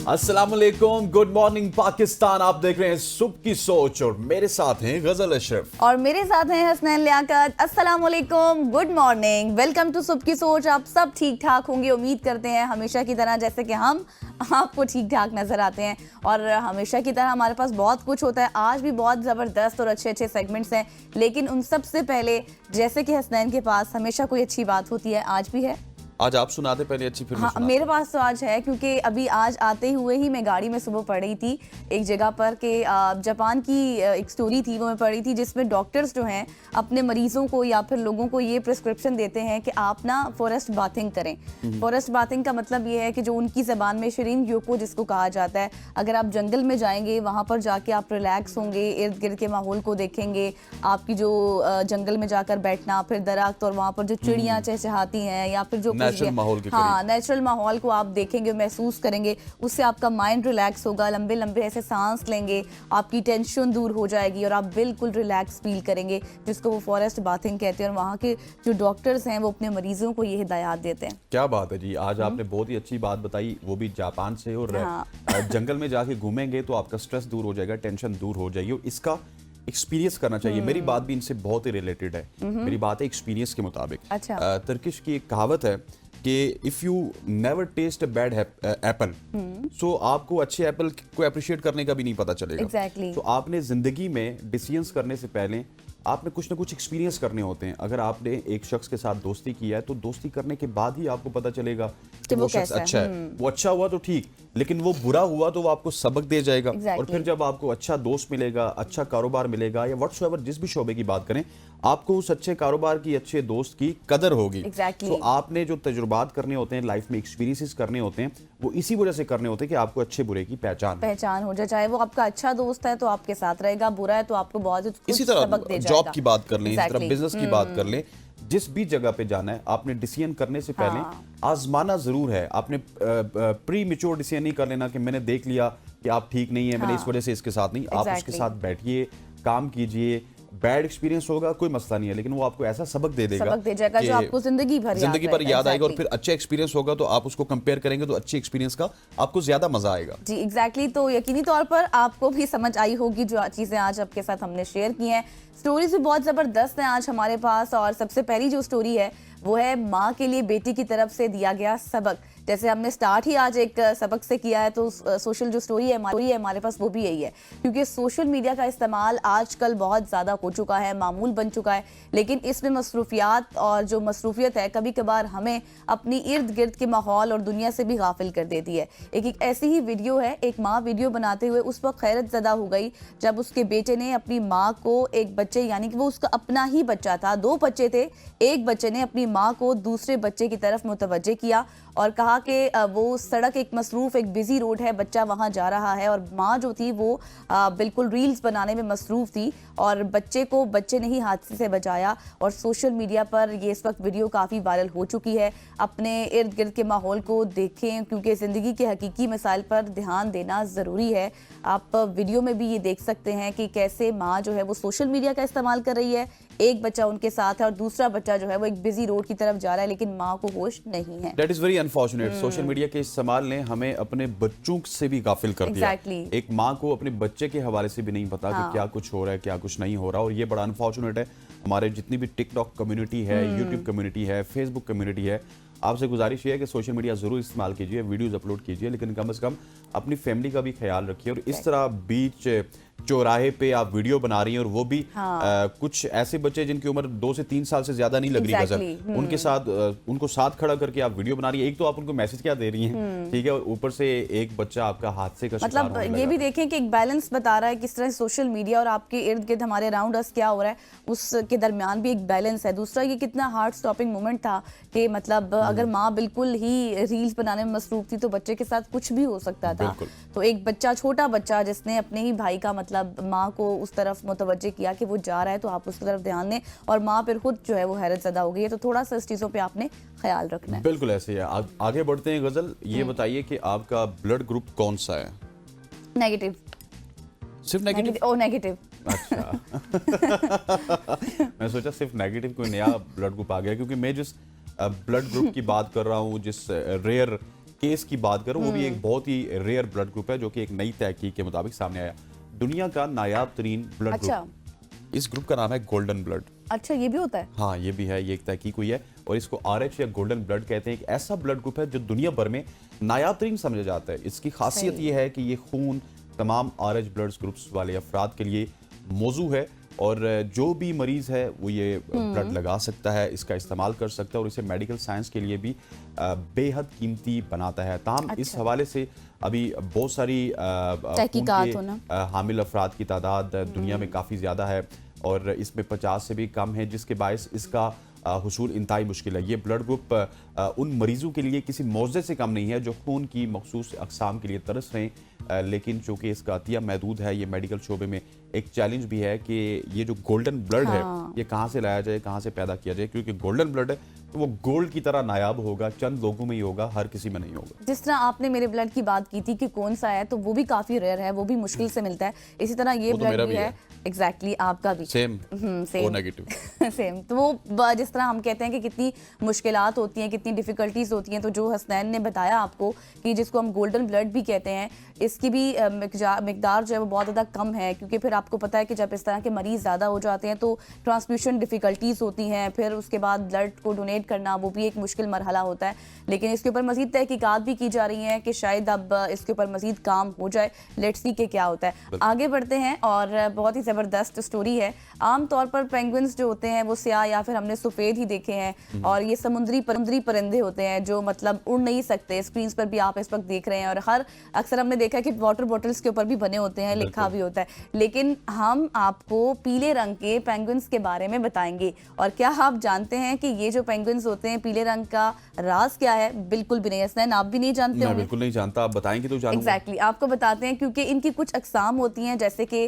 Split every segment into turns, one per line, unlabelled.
अस्सलामुअलैकुम, good morning Pakistan. आप देख रहे हैं सुबह की सोच और मेरे साथ हैं गजल अशरफ
और मेरे साथ हैं हसनैन लियाकत। अस्सलाम वालेकुम, गुड मॉर्निंग, वेलकम टू सुबह की सोच। आप सब ठीक ठाक होंगे, उम्मीद करते हैं हमेशा की तरह, जैसे कि हम आपको ठीक ठाक नजर आते हैं और हमेशा की तरह हमारे पास बहुत कुछ होता है। आज भी बहुत ज़बरदस्त और अच्छे अच्छे सेगमेंट्स हैं, लेकिन उन सब से पहले जैसे कि हसनैन के पास हमेशा कोई अच्छी बात होती है, आज भी है।
आज आप सुनाते पहले अच्छी फिल्म।
हाँ, मेरे पास तो आज है, क्योंकि अभी आज आते हुए ही मैं गाड़ी में सुबह पढ़ रही थी एक जगह पर कि जापान की एक स्टोरी थी, वो मैं पढ़ी थी, जिसमें डॉक्टर्स जो हैं अपने मरीजों को या फिर लोगों को ये प्रिस्क्रिप्शन देते हैं कि आप ना फॉरेस्ट बाथिंग करें। फॉरेस्ट बाथिंग का मतलब ये है कि जो उनकी ज़बान में शरीन योको जिसको कहा जाता है, अगर आप जंगल में जाएंगे, वहाँ पर जाके आप रिलैक्स होंगे, इर्द गिर्द के माहौल को देखेंगे, आपकी जो जंगल में जाकर बैठना, फिर दरख्त और वहाँ पर जो चिड़ियाँ चहचहाती हैं या फिर जो
नेचुरल माहौल के
नेचुरल माहौल को आप देखेंगे, महसूस करेंगे, उससे आपका माइंड रिलैक्स होगा, लंबे लंबे ऐसे सांस लेंगे, आपकी टेंशन दूर हो जाएगी और आप बिल्कुल रिलैक्स फील करेंगे, जिसको वो फॉरेस्ट बाथिंग कहते हैं। और वहाँ के जो डॉक्टर्स हैं वो अपने मरीजों को ये हिदायत देते हैं।
क्या बात है जी, आज आपने बहुत ही अच्छी बात बताई, वो भी जापान से। और जंगल में जाके घूमेंगे तो आपका स्ट्रेस दूर हो जाएगा, टेंशन दूर हो जाएगी और इसका एक्सपीरियंस करना चाहिए। मेरी बात भी इनसे बहुत ही रिलेटेड है। मेरी बात है एक्सपीरियंस के मुताबिक।
अच्छा।
तुर्किश की एक कहावत है कि if you never taste a bad apple, so आपको अच्छे एप्पल को अप्रिशिएट करने का भी नहीं पता चलेगा।
Exactly.
तो आपने जिंदगी में डिसीजंस करने से पहले आपने कुछ ना कुछ एक्सपीरियंस करने होते हैं। अगर आपने एक शख्स के साथ दोस्ती किया है तो दोस्ती करने के बाद ही आपको पता चलेगा कि वो शख्स अच्छा है। वो अच्छा हुआ तो ठीक, लेकिन वो बुरा हुआ तो वो आपको सबक दे जाएगा। और फिर जब आपको अच्छा दोस्त मिलेगा, अच्छा कारोबार मिलेगा, या व्हाट्सएवर जिस भी शोबे की बात करें, आपको उस अच्छे कारोबार की, अच्छे दोस्त की कदर होगी। तो आपने जो तजुर्बात करने होते हैं, लाइफ में एक्सपीरियंसेस करने होते हैं, वो इसी वजह से करने होते हैं कि आपको अच्छे बुरे की पहचान
हो जाए। चाहे वो आपका अच्छा दोस्त है तो आपके साथ रहेगा, बुरा है तो आपको बहुत
इसी तरह जॉब की बात कर लें, इसी तरह बिजनेस की बात कर लें, जिस भी जगह पे जाना है आपने डिसीजन करने से पहले आजमाना जरूर है। आपने प्री मैच्योर डिसीजन नहीं कर लेना कि मैंने देख लिया कि आप ठीक नहीं है, मैंने इस वजह से इसके साथ नहीं। आप उसके साथ बैठिए, काम कीजिए। बैड एक्सपीरियंस होगा, कोई मसला नहीं है, लेकिन वो आपको ऐसा सबक दे देगा
जो आपको जिंदगी भर
याद आएगा। और फिर अच्छा एक्सपीरियंस होगा तो आप उसको कंपेयर करेंगे तो अच्छे एक्सपीरियंस का आपको ज्यादा मजा आएगा।
जी एग्जैक्टली। तो यकीनी तौर पर आपको भी समझ आई होगी जो चीजें आज आपके साथ हमने शेयर की हैं। स्टोरीज भी बहुत जबरदस्त हैं आज हमारे पास, और सबसे पहली जो स्टोरी है वो है माँ के लिए बेटी की तरफ से दिया गया सबक। जैसे हमने स्टार्ट ही आज एक सबक से किया है, तो सोशल जो स्टोरी है हमारे पास वो भी यही है, क्योंकि सोशल मीडिया का इस्तेमाल आजकल बहुत ज़्यादा हो चुका है, मामूल बन चुका है, लेकिन इसमें मसरूफियात और जो मसरूफियत है कभी कभार हमें अपनी इर्द गिर्द के माहौल और दुनिया से भी गाफिल कर देती है। एक ऐसी ही वीडियो है, एक माँ वीडियो बनाते हुए उस वक्त हैरत ज़दा हो गई जब उसके बेटे ने अपनी माँ को एक बच्चे, यानी कि वो उसका अपना ही बच्चा था, 2 बच्चे थे, एक बच्चे ने अपनी माँ को दूसरे बच्चे की तरफ मुतवज्जे किया और कहा कि वो सड़क एक मसरूफ, एक बिजी रोड है, बच्चा वहाँ जा रहा है, और माँ जो थी वो बिल्कुल रील्स बनाने में मसरूफ थी और बच्चे ने ही हादसे से बचाया। और सोशल मीडिया पर ये इस वक्त वीडियो काफ़ी वायरल हो चुकी है। अपने इर्द गिर्द के माहौल को देखें, क्योंकि ज़िंदगी के हकीकी मसाइल पर ध्यान देना ज़रूरी है। आप वीडियो में भी ये देख सकते हैं कि कैसे माँ जो है वो सोशल मीडिया का इस्तेमाल कर रही है, एक बच्चा उनके साथ है और दूसरा बच्चा जो है वो एक बिजी रोड की तरफ जा रहा है, लेकिन माँ को होश नहीं है।
That is very unfortunate. Social media के इस्तेमाल ने हमें अपने बच्चों से भी गाफिल कर दिया। एक माँ को अपने बच्चे के हवाले से भी नहीं पता कि क्या कुछ हो रहा है, क्या कुछ नहीं हो रहा, और ये बड़ा अनफॉर्चुनेट है। हमारे जितनी भी टिकटॉक कम्युनिटी है, यूट्यूब कम्युनिटी है, फेसबुक कम्युनिटी है, आपसे गुजारिश ये है कि सोशल मीडिया जरूर इस्तेमाल कीजिए, वीडियोस अपलोड कीजिए, लेकिन कम से कम अपनी फैमिली का भी ख्याल रखिए। और इस तरह बीच चौराहे पे आप वीडियो बना रही हैं, और वो भी कुछ ऐसे बच्चे जिनकी उम्र 2 से 3 साल से ज्यादा नहीं लग रही गजल, उनके साथ उनको साथ खड़ा करके आप वीडियो बना रही है। एक तो आप उनको मैसेज क्या दे रही हैं, ठीक है, और ऊपर से एक बच्चा आपका हादसे का शिकार होने लगा।
ये भी देखें कि एक बैलेंस बता रहा है किस तरह सोशल मीडिया और आपके इर्द गिर्द हमारे अराउंड अस क्या हो रहा है, उसके दरमियान भी एक बैलेंस है। दूसरा ये कितना हार्ट स्टॉपिंग मोमेंट था कि मतलब अगर माँ बिल्कुल ही रील्स बनाने में मसरूफ थी तो बच्चे के साथ कुछ भी हो सकता था। तो एक बच्चा, छोटा बच्चा, जिसने अपने ही भाई का मतलब माँ को उस तरफ मुतवज्जे किया कि वो जा रहा है तो आप उसकी तरफ ध्यान दें, और माँ फिर खुद जो है वो हैरत ज़दा हो गई है। तो थोड़ा सा इस चीज़ों पे आपने ख्याल रखना है।
बिल्कुल ऐसे ही है। आगे बढ़ते हैं गजल, ये बताइए कि आपका ब्लड ग्रुप कौन सा है?
नेगेटिव।
सिर्फ नेगेटिव?
O negative.
अच्छा। मैं सोचा सिर्फ नेगेटिव कोई नया ब्लड ग्रुप आ गया, क्योंकि मैं जिस ब्लड ग्रुप की बात कर रहा हूँ, जिस रेयर केस की बात करूं, वो भी एक बहुत ही रेयर ब्लड ग्रुप है जो कि एक नई तहकीक के मुताबिक सामने आया। दुनिया का नायाब तरीन ब्लड ग्रुप, इस ग्रुप का नाम है गोल्डन ब्लड।
अच्छा, ये भी होता है?
हाँ, ये भी है, ये एक तहकीक हुई है और इसको RH या गोल्डन ब्लड कहते हैं। एक ऐसा ब्लड ग्रुप है जो दुनिया भर में नायाब तरीन समझा जाता है। इसकी खासियत ये है कि ये खून तमाम RH ब्लड ग्रुप्स वाले अफराद के लिए मौजू है और जो भी मरीज है वो ये ब्लड लगा सकता है, इसका इस्तेमाल कर सकता है और इसे मेडिकल साइंस के लिए भी बेहद कीमती बनाता है। ताहम इस हवाले से अभी बहुत सारी
तहकीकात होना,
हामिल अफराद की तादाद दुनिया में काफ़ी ज़्यादा है और इसमें 50 से भी कम है, जिसके बायस इसका हुसूल इंतहाई मुश्किल है। ये ब्लड ग्रुप उन मरीजों के लिए किसी मौजे से कम नहीं है जो खून की मखसूस अक़साम के लिए तरस रहे हैं, लेकिन चूँकि इसका अतिया महदूद है, ये मेडिकल शोबे में एक चैलेंज भी है कि ये जो गोल्डन ब्लड है ये कहाँ से लाया जाए, कहाँ से पैदा किया जाए, क्योंकि गोल्डन ब्लड है तो वो गोल्ड की तरह नायाब होगा, चंद लोगों में ही होगा, हर किसी में नहीं होगा।
जिस तरह आपने मेरे ब्लड की बात की थी कि कौन सा है, तो वो भी काफी रेयर है, वो भी मुश्किल से मिलता है। इसी तरह ये ब्लड भी है। एग्जैक्टली, आपका भी
सेम ओ नेगेटिव
सेम। तो वो जिस तरह हम कहते हैं कि कितनी मुश्किलात होती हैं, कितनी डिफिकल्टीज होती हैं, तो जो हसनैन ने बताया आपको कि जिसको हम गोल्डन ब्लड भी कहते हैं, इसकी भी मिकदार जो है वो बहुत ज़्यादा कम है, क्योंकि फिर आपको पता है कि जब इस तरह के मरीज़ ज़्यादा हो जाते हैं तो ट्रांसफ्यूशन डिफ़िकल्टीज़ होती हैं, फिर उसके बाद ब्लड को डोनेट करना वो भी एक मुश्किल मरहला होता है। लेकिन इसके ऊपर मज़ीद तहकीकात भी की जा रही हैं कि शायद अब इसके ऊपर मज़ीद काम हो जाए। लेट्स सी के क्या होता है। आगे बढ़ते हैं और बहुत ही ज़बरदस्त स्टोरी है। आम तौर पर पेंगुइन्स जो होते हैं वो स्याह या फिर हमने सफ़ेद ही देखे हैं और ये समुद्री परिंदे होते हैं जो मतलब उड़ नहीं सकते। स्क्रीन पर भी आप इस वक्त देख रहे हैं और हर अक्सर हमने देखा है कि वाटर बॉटल्स के ऊपर भी बने होते हैं, लिखा भी होता है। लेकिन हम आपको पीले रंग के पेंगुइन्स के बारे में बताएंगे। और क्या आप जानते हैं कि ये जो पेंगुइन्स होते हैं पीले रंग का राज क्या है? बिल्कुल भी नहीं। हसनैन, आप भी नहीं जानते होंगे?
बिल्कुल नहीं जानता, आप बताएंगे तो जानूंगा।
एग्जैक्टली, आपको बताते हैं क्योंकि इनकी कुछ अकसाम होती हैं, जैसे कि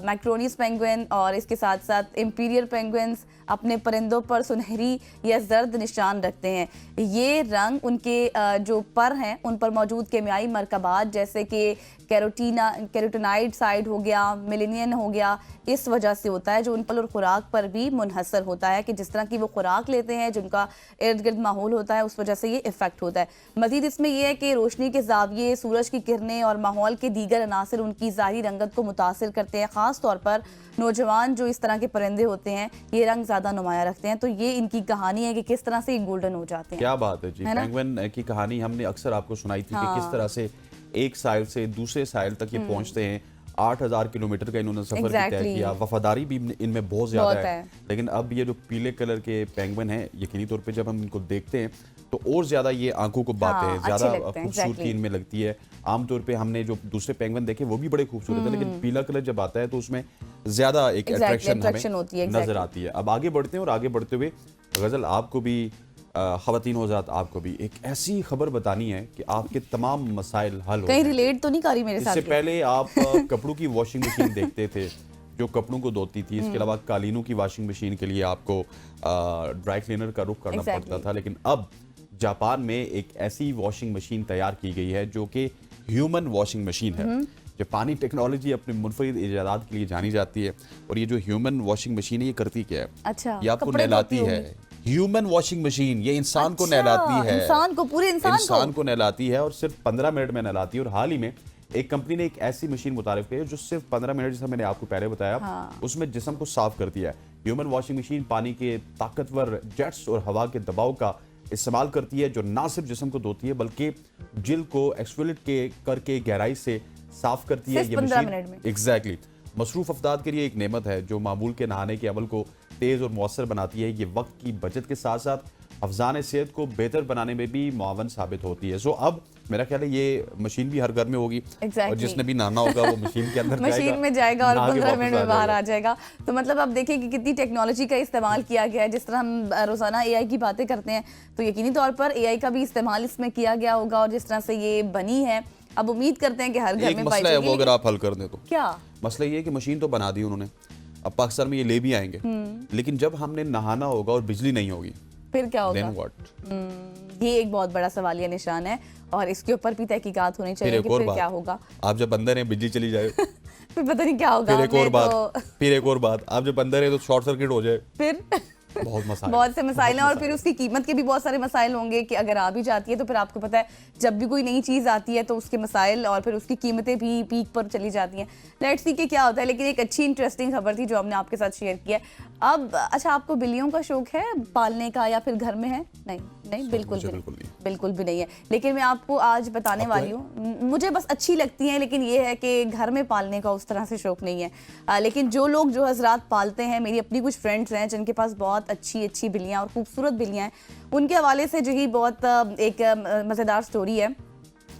मैक्रोनिस पेंगुइन और इसके साथ साथ इंपीरियल पेंगुइन्स अपने परिंदों पर सुनहरी या जर्द निशान रखते हैं। ये रंग उनके जो पर हैं उन पर मौजूद केमियाई मरकबात जैसे कि कैरोटीनाइड साइड हो गया, मिलेनियन हो गया, इस वजह से होता है, जो उन पर और खुराक पर भी मुनहसर होता है कि जिस तरह की वो खुराक लेते हैं, जिनका इर्द गिर्द माहौल होता है, उस वजह से ये इफेक्ट होता है। मजीद इसमें यह है कि रोशनी के जाविये, सूरज की किरणें और माहौल के दीगर अनासर उनकी ज़ाहिरी रंगत को मुतासिर करते हैं। ख़ास तौर पर नौजवान जो इस तरह के परिंदे होते हैं ये रंग ज़्यादा नुमाया रखते हैं। तो ये इनकी कहानी है कि किस तरह से ये गोल्डन हो जाते हैं।
क्या बात है जी। पेंगुइन की कहानी हमने अक्सर आपको सुनाई थी कि किस तरह से एक साइल से दूसरे साइल तक ये पहुंचते हैं। 8000 किलोमीटर का इन्होंने सफर तय किया। वफादारी भी इनमें बहुत ज्यादा है। लेकिन अब ये जो पीले कलर के पेंगुइन हैं, यकीनी तौर पे जब हम इनको देखते हैं तो और ज्यादा ये आंखों को भाते हैं, ज्यादा खूबसूरती इनमें लगती है। आमतौर पे हमने जो दूसरे पेंगुइन देखे वो भी बड़े खूबसूरत है, लेकिन पीला कलर जब आता है तो उसमें ज्यादा एक अट्रैक्शन हमें नजर आती है। अब आगे बढ़ते हैं और आगे बढ़ते हुए गजल आपको भी ख़वातीन हज़रात आपको भी एक ऐसी खबर बतानी है कि आपके तमाम मसाइल हल हो।
कहीं रिलेट तो नहीं कर रही मेरे साथ?
इससे पहले आप कपड़ों की वॉशिंग मशीन देखते थे जो कपड़ों को धोती थी। इसके अलावा कालीनों की वॉशिंग मशीन के लिए आपको ड्राई क्लीनर का रुख करना पड़ता था। लेकिन अब जापान में एक ऐसी वॉशिंग मशीन तैयार की गई है जो कि ह्यूमन वॉशिंग मशीन है। जापानी टेक्नोलॉजी अपने मुनफरिद इजादात के लिए जानी जाती है। और ये जो ह्यूमन वॉशिंग मशीन है ये करती क्या है?
अच्छा,
ये आपको नहलाती है। ह्यूमन वॉशिंग मशीन ये इंसान को नहलाती है,
पूरे इंसान
को नहलाती है और सिर्फ 15 मिनट में नहलाती है। और हाल ही में एक कंपनी ने एक ऐसी मशीन मुतारिफ की है जो सिर्फ 15 मिनट, जैसा मैंने आपको पहले बताया, उसमें जिस्म को साफ करती है। ह्यूमन वॉशिंग मशीन पानी के ताकतवर जेट्स और हवा के दबाव का इस्तेमाल करती है जो ना सिर्फ जिस्म को धोती है बल्कि जिल्द को एक्सफोलिएट करके गहराई से साफ करती है। ये मशीन एग्जैक्टली मसरूफ अफदाद के लिए एक नेमत है जो मामूल के नहाने के अमल को तेज़ और मौसर बनाती है। ये वक्त की बचत के साथ साथ अफजान सेहत को बेहतर बनाने में भी मुआवन साबित होती है। सो अब मेरा ख्याल है ये मशीन भी हर घर में होगी और जिसने भी नहाना होगा वो मशीन के अंदर
मशीन में जाएगा और 15 मिनट में बाहर आ जाएगा। तो मतलब अब देखिए कि कितनी टेक्नोलॉजी का इस्तेमाल किया गया है। जिस तरह हम रोजाना AI की बातें करते हैं तो यकीनी तौर पर AI का भी इस्तेमाल इसमें किया गया होगा। और जिस तरह से ये बनी है अब उम्मीद करते हैं कि हर घर में
मसला है वो अगर आप हल कर दें तो।
क्या मसला?
ये है कि मशीन तो बना दी उन्होंने, अब पाकिस्तान में ये ले भी आएंगे, लेकिन जब हमने नहाना होगा और बिजली नहीं होगी
फिर क्या होगा?
Then what?
ये एक बहुत बड़ा सवालिया निशान है और इसके ऊपर भी तहकीकात होनी चाहिए कि फिर क्या होगा।
आप जब अंदर हैं बिजली चली जाए
फिर पता नहीं क्या होगा।
फिर एक और बात आप जब अंदर हैं तो शॉर्ट सर्किट हो जाए
फिर
बहुत मसाइल
बहुत से मसाइल हैं, और
बहुत
फिर
मसाइल
उसकी कीमत के भी बहुत सारे मसाइल होंगे कि अगर आ भी जाती है तो फिर आपको पता है जब भी कोई नई चीज़ आती है तो उसके मसाइल और फिर उसकी कीमतें भी पीक पर चली जाती हैं। लेट्स सी कि क्या होता है, लेकिन एक अच्छी इंटरेस्टिंग खबर थी जो हमने आपके साथ शेयर किया है। अब अच्छा, आपको बिल्लियों का शौक है पालने का या फिर घर में है? नहीं नहीं, बिल्कुल
मुझे
भी
बिल्कुल
नहीं,
नहीं।
बिल्कुल भी नहीं है। लेकिन मैं आपको आज बताने
आपको
वाली
है?
हूँ, मुझे बस अच्छी लगती हैं, लेकिन ये है कि घर में पालने का उस तरह से शौक नहीं है। लेकिन जो लोग जो हजरात पालते हैं, मेरी अपनी कुछ फ्रेंड्स हैं जिनके पास बहुत अच्छी अच्छी बिल्लियाँ और खूबसूरत बिल्लियाँ हैं, उनके हवाले से जो ही बहुत एक मज़ेदार स्टोरी है।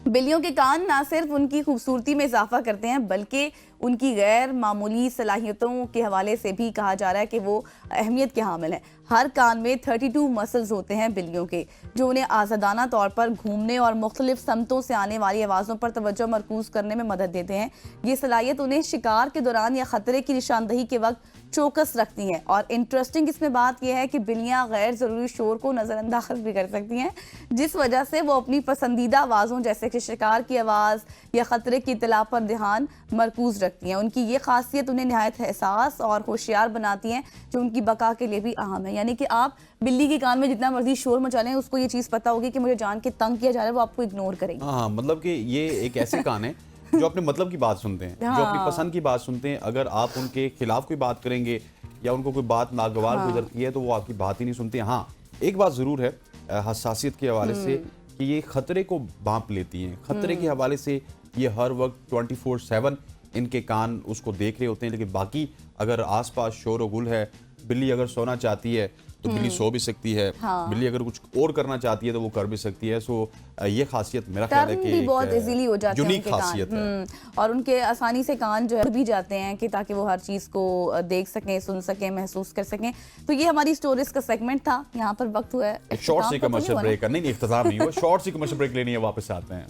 बिल्लियों के कान ना सिर्फ उनकी खूबसूरती में इजाफा करते हैं बल्कि उनकी गैर मामूली सलाहियतों के हवाले से भी कहा जा रहा है कि वो अहमियत के हामिल हैं। हर कान में 32 मसल्स होते हैं बिल्लियों के, जो उन्हें आज़ादाना तौर पर घूमने और मुख्तलिफ समतों से आने वाली आवाज़ों पर तवज्जो मरकूज करने में मदद देते हैं। ये सलाहियत उन्हें शिकार के दौरान या ख़तरे की निशानदही के वक्त चौकस रखती हैं। और इंटरेस्टिंग इसमें बात यह है कि बिल्लियां गैर ज़रूरी शोर को नज़रअंदाज भी कर सकती हैं, जिस वजह से वो अपनी पसंदीदा आवाज़ों जैसे कि शिकार की आवाज़ या ख़तरे की इत्तला पर ध्यान मरकूज रखती हैं। उनकी ये खासियत उन्हें नहायत एहसास और होशियार बनाती हैं, जो उनकी बका के लिए भी अहम है। यानी कि आप बिल्ली के कान में जितना मर्जी शोर मचा लें, उसको ये चीज़ पता होगी कि मुझे जान के तंग किया जा रहा है, वो आपको इग्नोर करेगी।
हाँ, मतलब कि ये एक ऐसे कान है जो अपने मतलब की बात सुनते हैं, जो अपनी पसंद की बात सुनते हैं। अगर आप उनके खिलाफ कोई बात करेंगे या उनको कोई बात नागवार गुजरती है तो वो आपकी बात ही नहीं सुनते हैं। हाँ, एक बात ज़रूर है हसासियत के हवाले से कि ये खतरे को भांप लेती हैं। खतरे के हवाले से ये हर वक्त 24/7 इनके कान उसको देख रहे होते हैं। लेकिन बाकी अगर आसपास शोर और गुल है, बिल्ली अगर सोना चाहती है तो बिल्ली सो भी सकती है।
हाँ।
बिल्ली अगर कुछ और करना चाहती है तो वो कर भी सकती है। सो ये खासियत मेरा ख्याल है
टर्न
कि
भी बहुत
एक
इजीली हो जाते हैं
यूनिक
उनके
खासियत है।
कान। और उनके आसानी से कान जो है भी जाते हैं कि ताकि वो हर चीज़ को देख सकें, सुन सकें, महसूस कर सकें। तो ये हमारी स्टोरीज का सेगमेंट था। यहाँ पर वक्त हुआ है
एक शॉर्ट सी
इख्तिताम का, तो नहीं
कमर्शियल
हुआ ना?
ब्रेक नहीं, इख्तिताम नहीं हुआ, शॉर्ट सी कमर्शियल ब्रेक लेनी है, वापस आते हैं।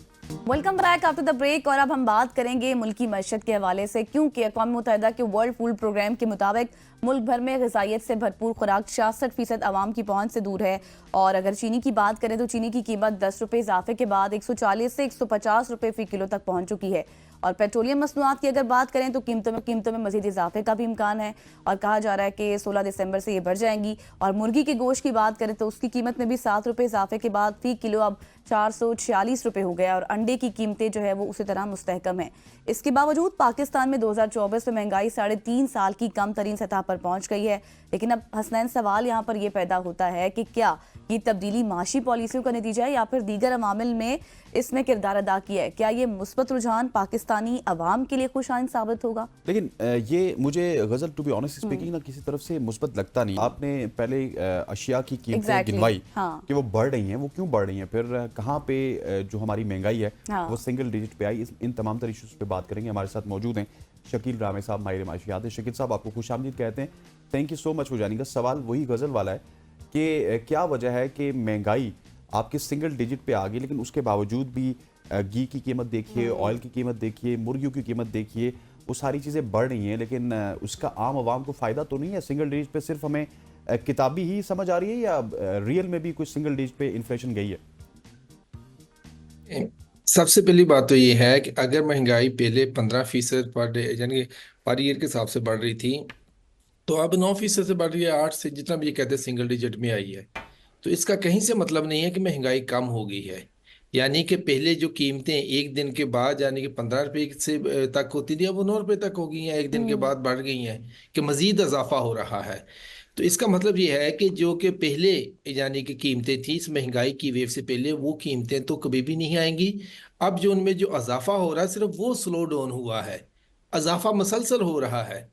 Welcome back after the break. और अब हम बात करेंगे मुल्की मईशत के हवाले से, क्योंकि अक़वाम मुत्तहिदा के वर्ल्ड फूड प्रोग्राम के मुताबिक मुल्क भर में ग़िज़ाइयत से भरपूर खुराक 66% आवाम की पहुंच से दूर है। और अगर चीनी की बात करें तो चीनी की कीमत 10 रुपये इजाफे के बाद 140 से 150 रुपये फी किलो तक पहुंच चुकी है। और पेट्रोलियम मसनूआत की अगर बात करें तो कीमतों में मजीद इजाफे का भी इम्कान है, और कहा जा रहा है कि 16 दिसंबर से ये बढ़ जाएंगी। और मुर्गी के गोश्त की बात करें तो उसकी कीमत में भी 7 रुपये इजाफे के बाद फी किलो अब 446 रुपये हो गया। और अंडे की कीमतें जो है वो उसी तरह मुस्तहकम है। इसके बावजूद पाकिस्तान में 2024 में महंगाई 3.5 साल की कम तरीन सतह पर पहुंच गई है। लेकिन अब हसनैन सवाल यहाँ पर यह पैदा होता है कि क्या ये तब्दीली माशी पॉलिसियों का नतीजा है या फिर दीगर अवामिल में इसमें किरदार अदा किया है? क्या ये मुस्बत रुझान पाकिस्तानी अवाम के लिए खुशहाल साबित होगा?
लेकिन ये मुझे गजल टू बी ऑनेस्ट स्पीकिंग ना किसी तरफ से मुस्बत लगता नहीं। आपने पहले अशिया की कीमतें गिनवाई कि वो बढ़ रही हैं, वो क्यों बढ़ रही हैं, फिर कहाँ पे जो हमारी महंगाई है वो सिंगल डिजिट पे आई। इन तमाम तरह इशूज़ पे बात करेंगे। हमारे साथ मौजूद हैं शकील रामे साहब, माहिर माशियात है। शकील साहब, आपको खुशामदीद कहते हैं, thank you so much for joining अस। सवाल वही गजल वाला है कि क्या वजह है कि महंगाई आपके सिंगल डिजिट पे आ गई, लेकिन उसके बावजूद भी घी की कीमत देखिए, ऑयल की कीमत देखिए, मुर्गियों की कीमत देखिए, वो सारी चीज़ें बढ़ रही हैं, लेकिन उसका आम आवाम को फ़ायदा तो नहीं है। सिंगल डिजिट पे सिर्फ हमें किताबी ही समझ आ रही है या रियल में भी कुछ सिंगल डिजिट पे इन्फ्लेशन गई है?
सबसे पहली बात तो ये है कि अगर महंगाई पहले 15% पर डे यानी पर ईयर के हिसाब से बढ़ रही थी, तो अब 9% से बढ़ रही है, 8 से, जितना भी ये कहते हैं सिंगल डिजिट में आई है। तो इसका कहीं से मतलब नहीं है कि महंगाई कम हो गई है। यानी कि पहले जो कीमतें एक दिन के बाद यानी कि 15 रुपये से तक होती थी, अब वो 9 रुपये तक हो गई हैं, एक दिन के बाद बढ़ गई हैं, कि मज़ीद इजाफा हो रहा है। तो इसका मतलब ये है कि जो कि पहले यानी कि कीमतें थी इस महंगाई की वेव से पहले, वो कीमतें तो कभी भी नहीं आएंगी। अब जो उनमें जो इजाफा हो रहा है सिर्फ वो स्लो डाउन हुआ है। इजाफा मसलसल हो रहा है,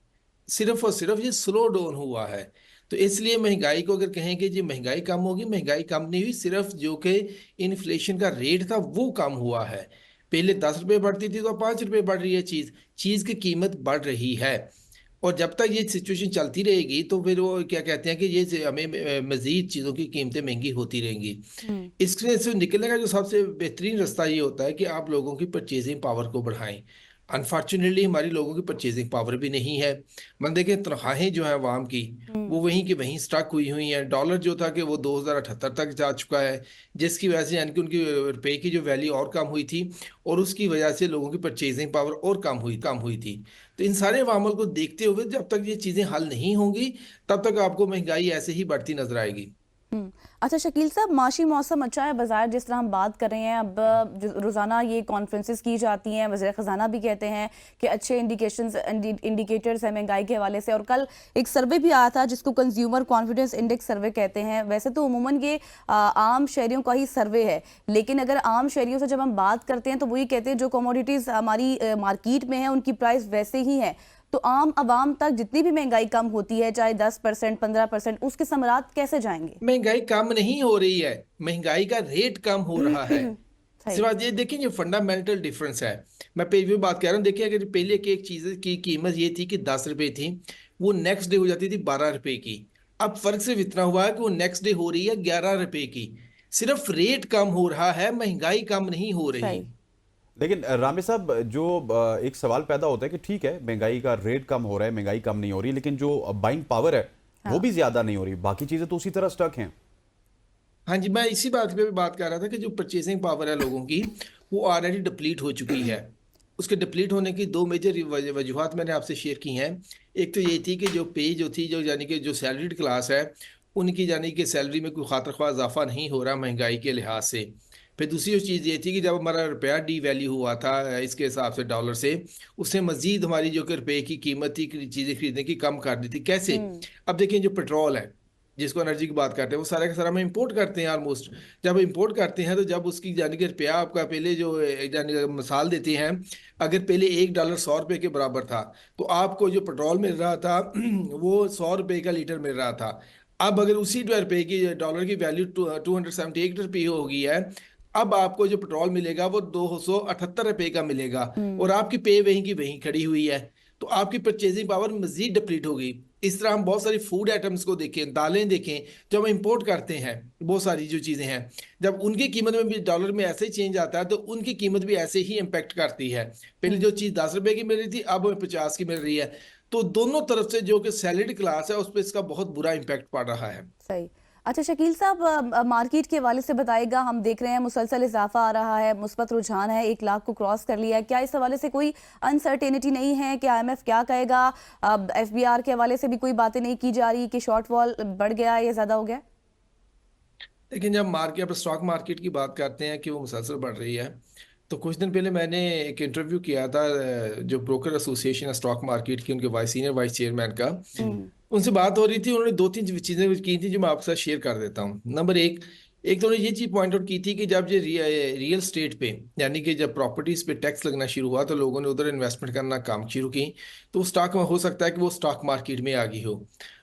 सिर्फ और सिर्फ ये स्लो डाउन हुआ है। तो इसलिए महंगाई को अगर कहें कि जी महंगाई कम होगी, महंगाई कम नहीं हुई, सिर्फ जो कि इन्फ्लेशन का रेट था वो कम हुआ है। पहले 10 रुपये बढ़ती थी तो 5 रुपये बढ़ रही है चीज़, चीज़ की कीमत बढ़ रही है। और जब तक ये सिचुएशन चलती रहेगी तो फिर वो क्या कहते हैं कि ये हमें मज़ीद चीज़ों की कीमतें महंगी होती रहेंगी। इससे निकलने का जो सबसे बेहतरीन रास्ता ये होता है कि आप लोगों की परचेजिंग पावर को बढ़ाएं। अनफॉर्चुनेटली हमारी लोगों की परचेजिंग पावर भी नहीं है। मतलब देखें तनख्वाहें जो है अवाम की वो वहीं की वहीं स्टक हुई हैं। डॉलर जो था कि वो 2078 तक जा चुका है, जिसकी वजह से यानी कि उनकी रुपए की जो वैल्यू और कम हुई थी, और उसकी वजह से लोगों की परचेजिंग पावर और कम हुई थी। तो इन सारे अवामल को देखते हुए जब तक ये चीज़ें हल नहीं होंगी तब तक आपको महंगाई ऐसे ही बढ़ती नजर आएगी।
अच्छा शकील साहब, माशी मौसम अच्छा है बाजार जिस तरह हम बात कर रहे हैं अब, रोज़ाना ये कॉन्फ्रेंसेस की जाती हैं, वज़ीर ख़जाना भी कहते हैं कि अच्छे इंडिकेटर्स हैं महंगाई के हवाले से। और कल एक सर्वे भी आया था जिसको कंज्यूमर कॉन्फिडेंस इंडेक्स सर्वे कहते हैं। वैसे तो उमूमन ये आम शहरियों का ही सर्वे है, लेकिन अगर आम शहरियों से जब हम बात करते हैं तो वो ये कहते हैं जो कमोडिटीज़ हमारी मार्केट में है उनकी प्राइस वैसे ही है। तो आम आवाम तक जितनी भी महंगाई कम होती है, चाहे 10% 15%, उसके समरात कैसे जाएंगे?
महंगाई कम नहीं हो रही है, महंगाई का रेट कम हो रहा है।
सही।
सिर्फ ये देखिए ये फंडामेंटल डिफरेंस है। मैं पहले भी बात कर रहा हूँ, देखिए अगर पहले की एक चीज की कीमत ये थी कि 10 रुपए थी, वो नेक्स्ट डे हो जाती थी 12 रुपए की। अब फर्क सिर्फ इतना हुआ है कि वो नेक्स्ट डे हो रही है 11 रुपए की। सिर्फ रेट कम हो रहा है, महंगाई कम नहीं हो रही।
सही।
लेकिन रामे साहब, जो एक सवाल पैदा होता है कि ठीक है महंगाई का रेट कम हो रहा है, महंगाई कम नहीं हो रही, लेकिन जो बाइंग पावर है वो भी ज्यादा नहीं हो रही, बाकी चीजें तो उसी तरह स्टक हैं।
हाँ जी, मैं इसी बात पे भी बात कर रहा था कि जो परचेसिंग पावर है लोगों की वो ऑलरेडी डिप्लीट हो चुकी है। उसके डिप्लीट होने की दो मेजर वजूहत मैंने आपसे शेयर की हैं। एक तो ये थी कि जो पे जो थी, जो यानी कि जो सैलरीड क्लास है, उनकी यानी कि सैलरी में कोई खातर ख्वाह इजाफा नहीं हो रहा महंगाई के लिहाज से। फिर दूसरी चीज़ ये थी कि जब हमारा रुपया डी वैल्यू हुआ था इसके हिसाब से डॉलर से, उससे मजीद हमारी जो कि रुपये की कीमत थी चीज़ें खरीदने की कम कर दी थी। कैसे? अब देखिए जो पेट्रोल है जिसको एनर्जी की बात करते हैं वो सारा का सारा हम इंपोर्ट करते हैं ऑलमोस्ट। जब इंपोर्ट करते हैं तो जब उसकी यानी कि रुपया आपका पहले जो यानी कि मिसाल देते हैं, अगर पहले $1 100 के बराबर था तो आपको जो पेट्रोल मिल रहा था वो 100 रुपये का लीटर मिल रहा था। अब अगर उसी रुपये की डॉलर की वैल्यू 278 रुपये हो गई है, अब आपको जो पेट्रोल मिलेगा वो 278 रुपये का मिलेगा, और आपकी पे वहीं की वहीं खड़ी हुई है। तो आपकी परचेजिंग पावर मजीद डिप्लीट होगी। इस तरह हम बहुत सारी फूड आइटम्स को देखें, दालें देखें, जब हम इंपोर्ट करते हैं बहुत सारी जो चीज़ें हैं, जब उनकी कीमत में भी डॉलर में ऐसे ही चेंज आता है तो उनकी कीमत भी ऐसे ही इम्पेक्ट करती है। पहले जो चीज़ 10 रुपए की मिल रही थी अब हमें 50 की मिल रही है। तो दोनों तरफ से जो कि सैलरीड क्लास है उस पर इसका बहुत बुरा इम्पैक्ट पड़ रहा है।
सही। अच्छा शकील साहब, मार्केट के हवाले से बताइएगा, हम देख रहे हैं मुसलसल इजाफा आ रहा है, मुस्बत रुझान है, 1 लाख को क्रॉस कर लिया है। क्या इस हवाले से कोई अनसर्टेनिटी नहीं है कि IMF क्या कहेगा? FBR के हवाले से भी कोई बातें नहीं की जा रही कि शॉर्टफॉल बढ़ गया या ज्यादा हो गया?
लेकिन जब मार्केट पर स्टॉक मार्केट की बात करते हैं कि वो मुसलसल बढ़ रही है, तो कुछ दिन पहले मैंने एक इंटरव्यू किया था जो ब्रोकर एसोसिएशन है स्टॉक मार्केट की, उनके सीनियर वाइस चेयरमैन का। उनसे बात हो रही थी, उन्होंने 2-3 चीज़ें की थी जो मैं आपके साथ शेयर कर देता हूँ। नंबर एक, तो उन्होंने ये चीज़ पॉइंट आउट की थी कि जब ये रियल स्टेट पे यानी कि जब प्रॉपर्टीज पे टैक्स लगना शुरू हुआ तो लोगों ने उधर इन्वेस्टमेंट करना काम शुरू की, तो स्टॉक में हो सकता है कि वो स्टॉक मार्केट में आ गई हो।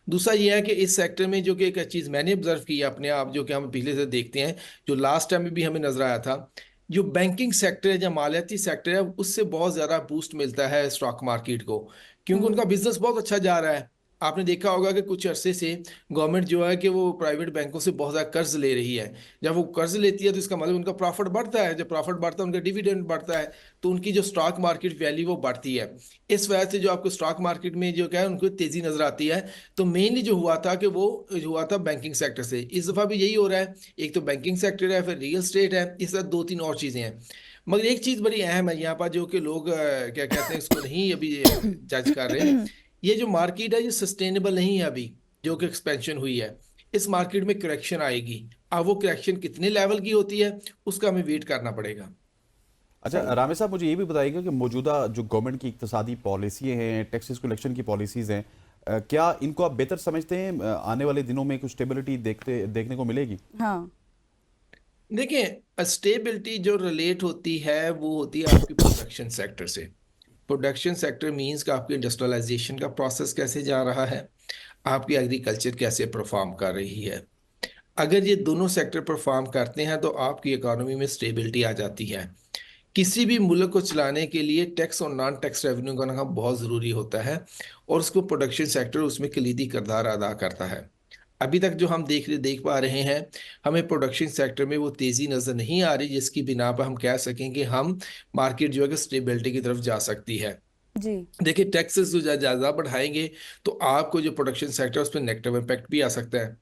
दूसरा ये है कि इस सेक्टर में जो कि एक चीज़ मैंने ऑब्जर्व की है अपने आप, जो कि हम पिछले से देखते हैं, जो लास्ट टाइम में भी हमें नजर आया था, जो बैंकिंग सेक्टर है, जो मालियाती सेक्टर है, उससे बहुत ज़्यादा बूस्ट मिलता है स्टॉक मार्केट को, क्योंकि उनका बिजनेस बहुत अच्छा जा रहा है। आपने देखा होगा कि कुछ अरसे से गवर्नमेंट जो है कि वो प्राइवेट बैंकों से बहुत ज़्यादा कर्ज ले रही है। जब वो कर्ज लेती है तो इसका मतलब उनका प्रॉफिट बढ़ता है, जब प्रॉफिट बढ़ता है उनका डिविडेंड बढ़ता है, तो उनकी जो स्टॉक मार्केट वैल्यू वो बढ़ती है। इस वजह से जो आपको स्टॉक मार्केट में जो क्या है उनको तेज़ी नजर आती है। तो मेनली जो हुआ था कि वो जो हुआ था बैंकिंग सेक्टर से, इस दफ़ा भी यही हो रहा है। एक तो बैंकिंग सेक्टर है, फिर रियल स्टेट है, इस तरह 2-3 और चीज़ें हैं। मगर एक चीज़ बड़ी अहम है यहाँ पर जो कि लोग क्या कहते हैं इसको नहीं अभी जज कर रहे हैं, ये जो मार्केट है ये सस्टेनेबल नहीं है अभी, जो कि एक्सपेंशन हुई है। इस मार्केट में करेक्शन आएगी। अब वो करेक्शन कितने लेवल की होती है उसका हमें वेट करना पड़ेगा।
अच्छा रामे साहब, मुझे ये भी बताइएगा कि मौजूदा जो गवर्नमेंट की इक्तिसादी पॉलिसी हैं, टैक्सेस कलेक्शन की पॉलिसीज़ हैं, क्या इनको आप बेहतर समझते हैं? आने वाले दिनों में कुछ स्टेबिलिटी देखने को मिलेगी?
हाँ।
देखिए स्टेबिलिटी जो रिलेट होती है वो होती है आपकी प्रोडक्शन सेक्टर से। प्रोडक्शन सेक्टर मींस कि आपकी इंडस्ट्रियलाइजेशन का प्रोसेस कैसे जा रहा है, आपकी एग्रीकल्चर कैसे परफॉर्म कर रही है। अगर ये दोनों सेक्टर परफॉर्म करते हैं तो आपकी इकोनॉमी में स्टेबिलिटी आ जाती है। किसी भी मुल्क को चलाने के लिए टैक्स और नॉन टैक्स रेवेन्यू का ना बहुत ज़रूरी होता है, और उसको प्रोडक्शन सेक्टर उसमें कलीदी किरदार अदा करता है। अभी तक जो हम देख पा रहे हैं, हमें प्रोडक्शन सेक्टर में वो तेज़ी नज़र नहीं आ रही जिसकी बिना पर हम कह सकें कि हम मार्केट जो है कि स्टेबिलिटी की तरफ जा सकती है।
जी।
देखिए, टैक्सेस जो ज़्यादा बढ़ाएंगे तो आपको जो प्रोडक्शन सेक्टर है उस पर नेगेटिव इम्पैक्ट भी आ सकता है।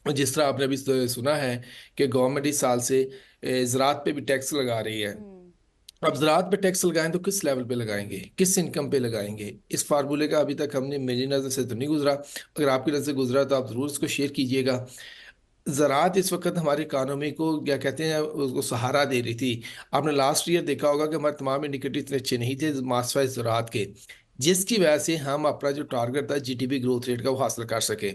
और जिस तरह आपने अभी सुना है कि गवर्नमेंट इस साल से ज़राअत पे भी टैक्स लगा रही है। अब ज़राअत पे टैक्स लगाएं तो किस लेवल पे लगाएंगे, किस इनकम पे लगाएंगे, इस फार्मूले का अभी तक हमने, मेरी नज़र से तो नहीं गुजरा। अगर आपकी नज़र से गुजरा तो आप ज़रूर इसको शेयर कीजिएगा। ज़राअत इस वक्त हमारी इकानमी को क्या कहते हैं, उसको सहारा दे रही थी। आपने लास्ट ईयर देखा होगा कि हमारे तमाम इंडिकेटर इतने अच्छे नहीं थे मासवाइज ज़राअत के, जिसकी वजह से हम अपना जो टारगेट था जीडीपी ग्रोथ रेट का वो हासिल कर सके।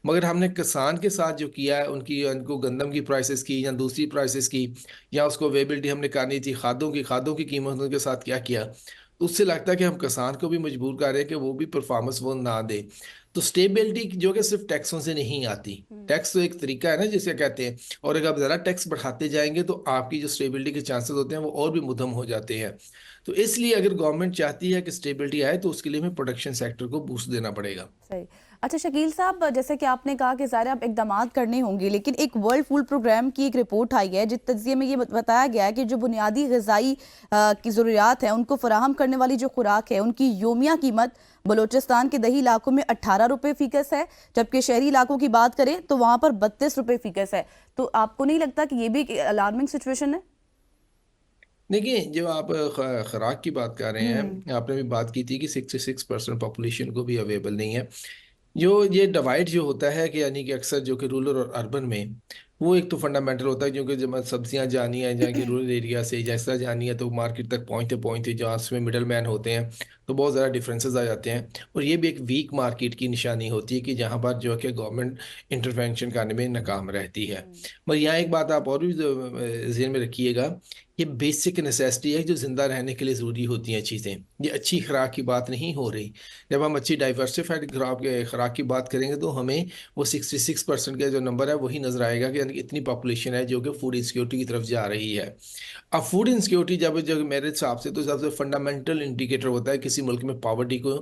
मगर हमने किसान के साथ जो किया है, उनको गंदम की प्राइसेस की या दूसरी प्राइसेस की, या उसको अवेलेबिलिटी हमने करनी थी खादों की कीमतों के साथ क्या किया, तो उससे लगता है कि हम किसान को भी मजबूर कर रहे हैं कि वो भी परफॉर्मेंस वो ना दे। तो स्टेबिलिटी जो कि सिर्फ टैक्सों से नहीं आती, टैक्स तो एक तरीका है ना जिसे कहते हैं, और अगर आप ज़रा टैक्स बढ़ाते जाएंगे तो आपकी जो स्टेबिलिटी के चांसेस होते हैं वो और भी मुधम हो जाते हैं। तो इसलिए अगर गवर्नमेंट चाहती है कि स्टेबिलिटी आए तो उसके लिए हमें प्रोडक्शन सेक्टर को बूस्ट देना पड़ेगा।
सही। अच्छा शकील साहब, जैसे कि आपने कहा कि ज़ाहिर अब इकदाम करने होंगे, लेकिन एक वर्ल्ड फूड प्रोग्राम की एक रिपोर्ट आई है जिस तज्ज़िये में ये बताया गया है कि जो बुनियादी ग़िज़ाई की ज़रूरियात हैं उनको फराहम करने वाली जो खुराक है उनकी योमिया कीमत बलूचिस्तान के दही इलाकों में 18 रुपये फ़ीकस है, जबकि शहरी इलाकों की बात करें तो वहाँ पर 32 रुपये फ़ीकस है। तो आपको नहीं लगता कि ये भी एक अलार्मिंग सिचुएशन है?
देखिए, जो आप खुराक की बात कर रहे हैं, आपने भी बात की थी कि 66% पॉपुलेशन को भी अवेलेबल नहीं है। जो ये डिवाइड जो होता है कि यानी कि अक्सर जो कि रूरल और अर्बन में, वो एक तो फंडामेंटल होता है, क्योंकि जब सब्जियां जानी है जहाँ की रूरल एरिया से जैसा जानी है तो मार्केट तक पहुँचते पहुँचते जहाँ उसमें मिडल मैन होते हैं तो बहुत ज़्यादा डिफरेंसेस आ जाते हैं। और ये भी एक वीक मार्केट की निशानी होती है कि जहाँ पर जो है कि गवर्नमेंट इंटरवेंशन करने में नाकाम रहती है। मगर यहाँ एक बात आप और भी जहन में रखिएगा, ये बेसिक नेसेसिटी है जो ज़िंदा रहने के लिए ज़रूरी होती हैं चीज़ें। ये अच्छी खुराक की बात नहीं हो रही। जब हम अच्छी डाइवर्सिफाइड खुराक की बात करेंगे तो हमें वो 66% का जो नंबर है वही नज़र आएगा कि यानी कि इतनी पॉपुलेशन है जो कि फूड इनसिक्योरिटी की तरफ जा रही है। अब फूड इनसिक्योरिटी जब जब मेरे हिसाब से तो सबसे फंडामेंटल इंडिकेटर होता है किसी मुल्क में पॉवर्टी को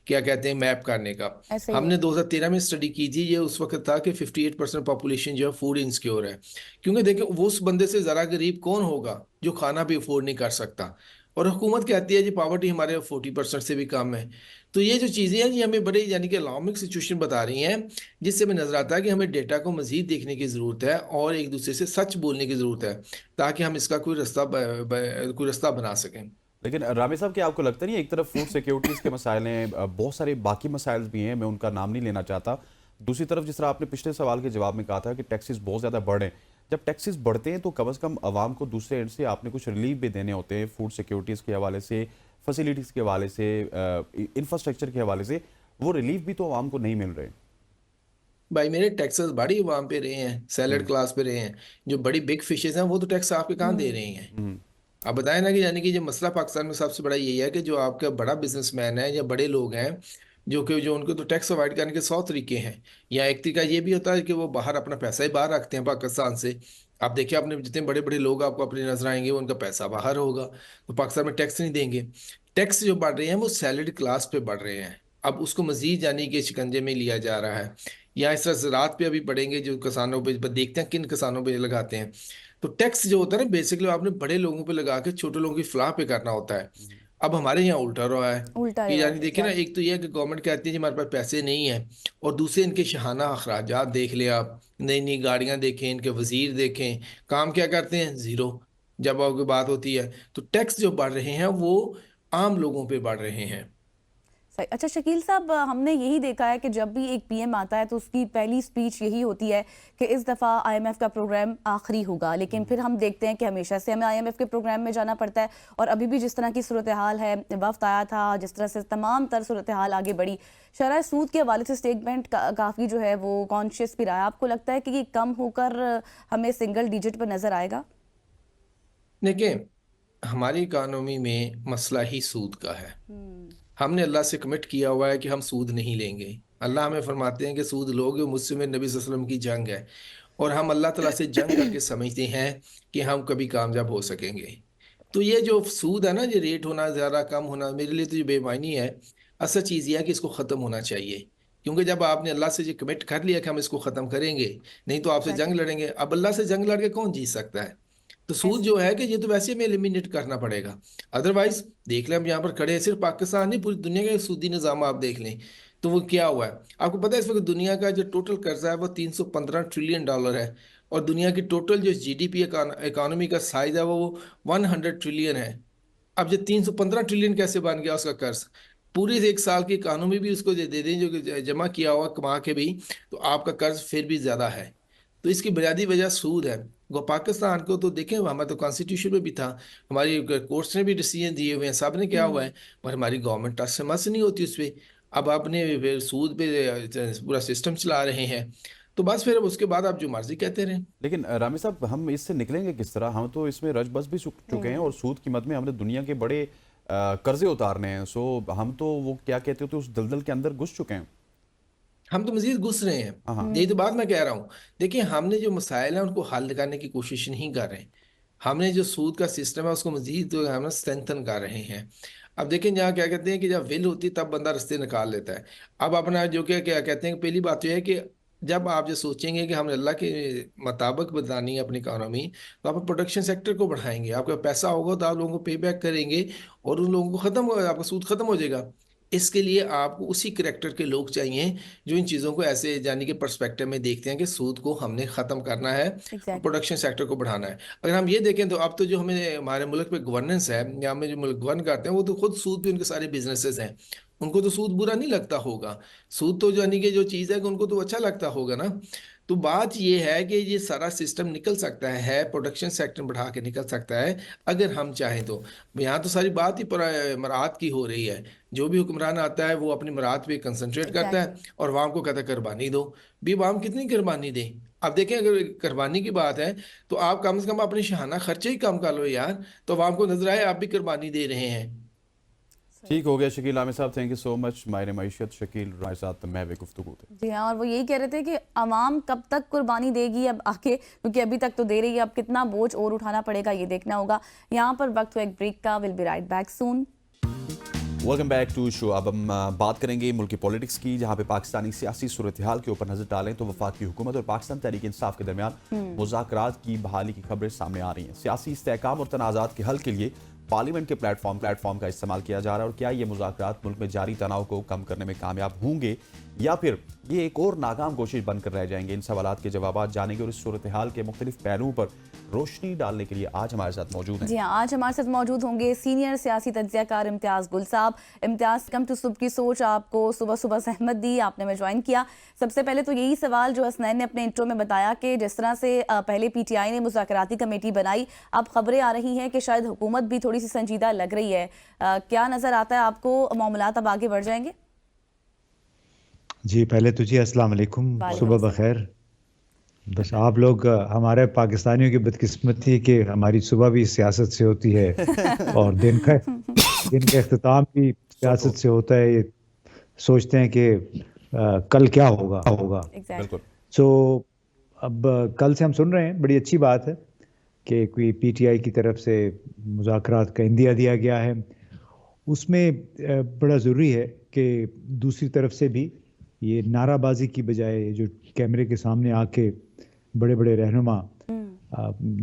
क्या कहते हैं मैप करने का।
ऐसे ही है।
हमने 2013 में स्टडी की थी, ये उस वक्त था कि 58% पॉपुलेशन जो है फूड इनसिक्योर है। क्योंकि देखिए, वो उस बंदे से ज़रा गरीब कौन होगा जो खाना भी अफोर्ड नहीं कर सकता, और हुकूमत कहती है जी पॉवर्टी हमारे 40% से भी कम है। तो ये जो चीज़ें हैं ये हमें बड़े यानी कि अलार्मिंग सिचुएशन बता रही हैं, जिससे हमें नज़र आता है कि हमें डेटा को मज़ीद देखने की ज़रूरत है और एक दूसरे से सच बोलने की ज़रूरत है, ताकि हम इसका कोई रास्ता बना सकें।
लेकिन रामे साहब, क्या आपको लगता नहीं है एक तरफ फूड सिक्योरिटीज़ के मसाइल हैं, बहुत सारे बाकी मसाइल भी हैं, मैं उनका नाम नहीं लेना चाहता। दूसरी तरफ जिस तरह आपने पिछले सवाल के जवाब में कहा था कि टैक्सेस बहुत ज़्यादा बढ़ रहे हैं, जब टैक्सेस बढ़ते हैं तो कम से कम आवाम को दूसरे एंड से आपने कुछ रिलीफ भी देने होते हैं, फूड सिक्योरिटीज़ के हवाले से, फैसिलिटीज़ के हवाले से, इंफ्रास्ट्रक्चर के हवाले से, वो रिलीफ भी तो आवाम को नहीं मिल रहे।
भाई मेरे टैक्सेस बड़ी वहाँ पे रहे हैं, सैलड क्लास पे रहे हैं। जो बड़ी बिग फिशेज हैं वो तो टैक्स आपके कहाँ दे रहे हैं।
हम्म।
आप बताएं ना कि यानी कि जो मसला पाकिस्तान में सबसे बड़ा यही है कि जो आपका बड़ा बिजनेसमैन है या बड़े लोग हैं जो उनको तो टैक्स अवॉइड करने के 100 तरीके हैं। या एक तरीका ये भी होता है कि वो बाहर अपना पैसा ही बाहर रखते हैं पाकिस्तान से। आप देखिए, आपने जितने बड़े बड़े लोग आपको अपनी नजर आएंगे वो उनका पैसा बाहर होगा, तो पाकिस्तान में टैक्स नहीं देंगे। टैक्स जो बढ़ रहे हैं वो सैलरी क्लास पे बढ़ रहे हैं। अब उसको मजीद यानी कि शिकंजे में लिया जा रहा है। या इस तरह ज़राअत पे अभी बढ़ेंगे, जो किसानों पे देखते हैं किन किसानों पे लगाते हैं। तो टैक्स जो होता है ना बेसिकली आपने बड़े लोगों पे लगा के छोटे लोगों की फलाह पे करना होता है। अब हमारे यहाँ उल्टा रहा है
उल्टा
कि
रिवाज
यानी
है,
देखिए ना,
exactly।
एक तो ये है कि गवर्नमेंट कहती है कि हमारे पास पैसे नहीं है, और दूसरे इनके शहाना अखराजात देख ले आप, नई नई गाड़ियां देखें, इनके वजीर देखें, काम क्या करते हैं, ज़ीरो। जब आपकी बात होती है तो टैक्स जो बढ़ रहे हैं वो आम लोगों पे बढ़ रहे हैं।
सही। अच्छा शकील साहब, हमने यही देखा है कि जब भी एक पीएम आता है तो उसकी पहली स्पीच यही होती है कि इस दफ़ा आईएमएफ का प्रोग्राम आखिरी होगा, लेकिन फिर हम देखते हैं कि हमेशा से हमें आईएमएफ के प्रोग्राम में जाना पड़ता है। और अभी भी जिस तरह की सूरत हाल है, वफ्त आया था, जिस तरह से तमाम तर सूरत हाल आगे बढ़ी, शरह सूद के हवाले से स्टेटमेंट काफ़ी जो है वो कॉन्शियस भी रहा है। आपको लगता है कि ये कम होकर हमें सिंगल डिजिट पर नज़र आएगा?
देखिए, हमारी इकानमी में मसला ही सूद का है। हमने अल्लाह से कमिट किया हुआ है कि हम सूद नहीं लेंगे। अल्लाह हमें फरमाते हैं कि सूद लोगे मुझसे में नबी सल्लल्लाहु अलैहि वसल्लम की जंग है, और हम अल्लाह ताला से जंग करके समझते हैं कि हम कभी कामयाब हो सकेंगे। तो ये जो सूद है ना, ये रेट होना ज़्यादा कम होना, मेरे लिए तो ये बेमानी है। असल चीज़ ये है कि इसको ख़त्म होना चाहिए, क्योंकि जब आपने अल्लाह से ये कमिट कर लिया कि हम इसको ख़त्म करेंगे, नहीं तो आपसे जंग लड़ेंगे। अब अल्लाह से जंग लड़ के कौन जीत सकता है? तो सूद जो है कि ये तो वैसे हमें एलिमिनेट करना पड़ेगा। अदरवाइज देख लें, हम यहाँ पर खड़े हैं, सिर्फ पाकिस्तान नहीं पूरी दुनिया का सूदी निज़ाम आप देख लें तो वो क्या हुआ है। आपको पता है इस वक्त दुनिया का जो टोटल कर्जा है वो 315 ट्रिलियन डॉलर है, और दुनिया की टोटल जो जीडीपी इकोनॉमी का साइज है वो 100 ट्रिलियन है। अब जो 315 ट्रिलियन कैसे बन गया उसका कर्ज? पूरी एक साल की इकानमी भी उसको दे दें जो कि जमा किया हुआ कमा के भी, तो आपका कर्ज फिर भी ज़्यादा है। तो इसकी बुनियादी वजह सूद है। वो पाकिस्तान को तो देखें, हमारे तो कॉन्स्टिट्यूशन में भी था, हमारी कोर्ट्स ने भी डिसीजन दिए हुए हैं, सब ने क्या हुआ है, पर हमारी गवर्नमेंट टच से मस नहीं होती उस पर। अब आपने फिर सूद पे पूरा सिस्टम चला रहे हैं, तो बस फिर उसके बाद आप जो मर्जी कहते रहें।
लेकिन रामी साहब, हम इससे निकलेंगे किस तरह? हम तो इसमें रच बस भी चुके हैं और सूद की मद में हमने दुनिया के बड़े कर्जे उतारने हैं। सो हम तो वो क्या कहते होते उस दलदल के अंदर घुस चुके हैं।
हम तो मजीद घुस रहे हैं।
हाँ हाँ।
यही तो बात मैं कह रहा हूँ। देखिए, हमने जो मसाइल हैं उनको हल करने की कोशिश नहीं कर रहे। हमने जो सूद का सिस्टम है उसको मजीद जो है हम स्ट्रेंथन कर रहे हैं। अब देखें, जहाँ क्या कहते हैं कि जब विल होती है तब बंदा रास्ते निकाल लेता है। अब अपना जो क्या क्या कहते हैं, पहली बात तो यह है कि जब आप जो सोचेंगे कि हमने अल्लाह के मुताबिक बतानी है अपनी इकानमी, तो आप प्रोडक्शन सेक्टर को बढ़ाएंगे, आपका पैसा होगा तो आप लोगों को पे बैक करेंगे, और उन लोगों को ख़त्म हो, आपका सूद ख़त्म हो जाएगा। इसके लिए आपको उसी करेक्टर के लोग चाहिए जो इन चीज़ों को ऐसे यानी कि पर्सपेक्टिव में देखते हैं कि सूद को हमने ख़त्म करना है,
एग्जैक्टली।
प्रोडक्शन सेक्टर को बढ़ाना है। अगर हम ये देखें तो अब तो जो हमें हमारे मुल्क पे गवर्नेंस है, या हमें जो मुल्क गवर्न करते हैं, वो तो खुद सूद पे उनके सारे बिजनेसेस हैं। उनको तो सूद बुरा नहीं लगता होगा। सूद तो यानी कि जो चीज़ है कि उनको तो अच्छा लगता होगा ना। तो बात ये है कि ये सारा सिस्टम निकल सकता है, प्रोडक्शन सेक्टर बढ़ा के निकल सकता है अगर हम चाहें तो। यहाँ तो सारी बात ही पर मराहत की हो रही है। जो भी हुक्मरान आता है वो अपनी मराहत पे कंसंट्रेट करता है,
एग्जैक्टली।
और वाम को कहता है कुर्बानी दो। भी वाम कितनी कुर्बानी दे? अब देखें, अगर कुर्बानी की बात है तो आप कम से कम अपने शहाना खर्चे ही कम कर लो यार, तो वाम को नजर आए आप भी कुर्बानी दे रहे हैं।
ठीक हो गया शकील आमिर साहब, थैंक यू सो मच। माहिर मईशत शकील हमारे साथ महवे गुफ्तगू थे।
जी हाँ, और वो यही कह रहे थे कि अवाम कब तक कुर्बानी देगी अब आके, क्योंकि अभी तक तो दे रही है, अब कितना बोझ और उठाना पड़ेगा ये देखना होगा। यहाँ पर वक्त हुआ एक ब्रेक का। Will be right back soon.
Welcome back to show. अब हम बात करेंगे मुल्क की पॉलिटिक्स की, जहां पे पाकिस्तानी सियासी सूरत हाल के ऊपर नजर डालें तो वफाकी हुकूमत और पाकिस्तान तहरीक इंसाफ के दरमियान मुज़ाकरात की बहाली की खबरें सामने आ रही हैं। सियासी इस्तेहकाम और तनाज़ात के हल के लिए पार्लियामेंट के प्लेटफॉर्म का इस्तेमाल किया जा रहा है, और क्या ये मुज़ाकरात मुल्क में जारी तनाव को कम करने में कामयाब होंगे या फिर ये एक और नाकाम कोशिश बनकर रह जाएंगे? इन सवालात के जवाब जानेंगे और इस सूरत हाल के मुख्तलिफ पहलुओं पर रोशनी डालने के लिए आज हमारे साथ मौजूद हैं।
जी हाँ, आज हमारे साथ मौजूद होंगे सीनियर सियासी तज्ज़ियाकार इम्तियाज़ गुल साहब। इम्तियाज़, कम टू सुबह की सोच। आपको सुबह सुबह सहमत दी, आपने में ज्वाइन किया। सबसे पहले तो यही सवाल जो हसनैन ने अपने इंट्रो में बताया कि जिस तरह से पहले पीटीआई ने मुज़ाकराती कमेटी बनाई, अब खबरें आ रही हैं कि शायद हुकूमत भी थोड़ी सी संजीदा लग रही है। क्या नज़र आता है आपको, मामलात अब आगे बढ़ जाएंगे?
जी, पहले तो जी अस्सलाम वालेकुम, सुबह बखैर। बस आप लोग हमारे पाकिस्तानियों की बदकिस्मती है कि हमारी सुबह भी सियासत से होती है और दिन का इख्तिताम भी सियासत से होता है। ये सोचते हैं कि कल क्या होगा।
बिल्कुल।
सो अब कल से हम सुन रहे हैं, बड़ी अच्छी बात है कि कोई पीटीआई की तरफ से मुज़ाकरात का इंदिया दिया गया है। उसमें बड़ा ज़रूरी है कि दूसरी तरफ से भी ये नाराबाजी की बजाय जो कैमरे के सामने आके बड़े बड़े रहनुमा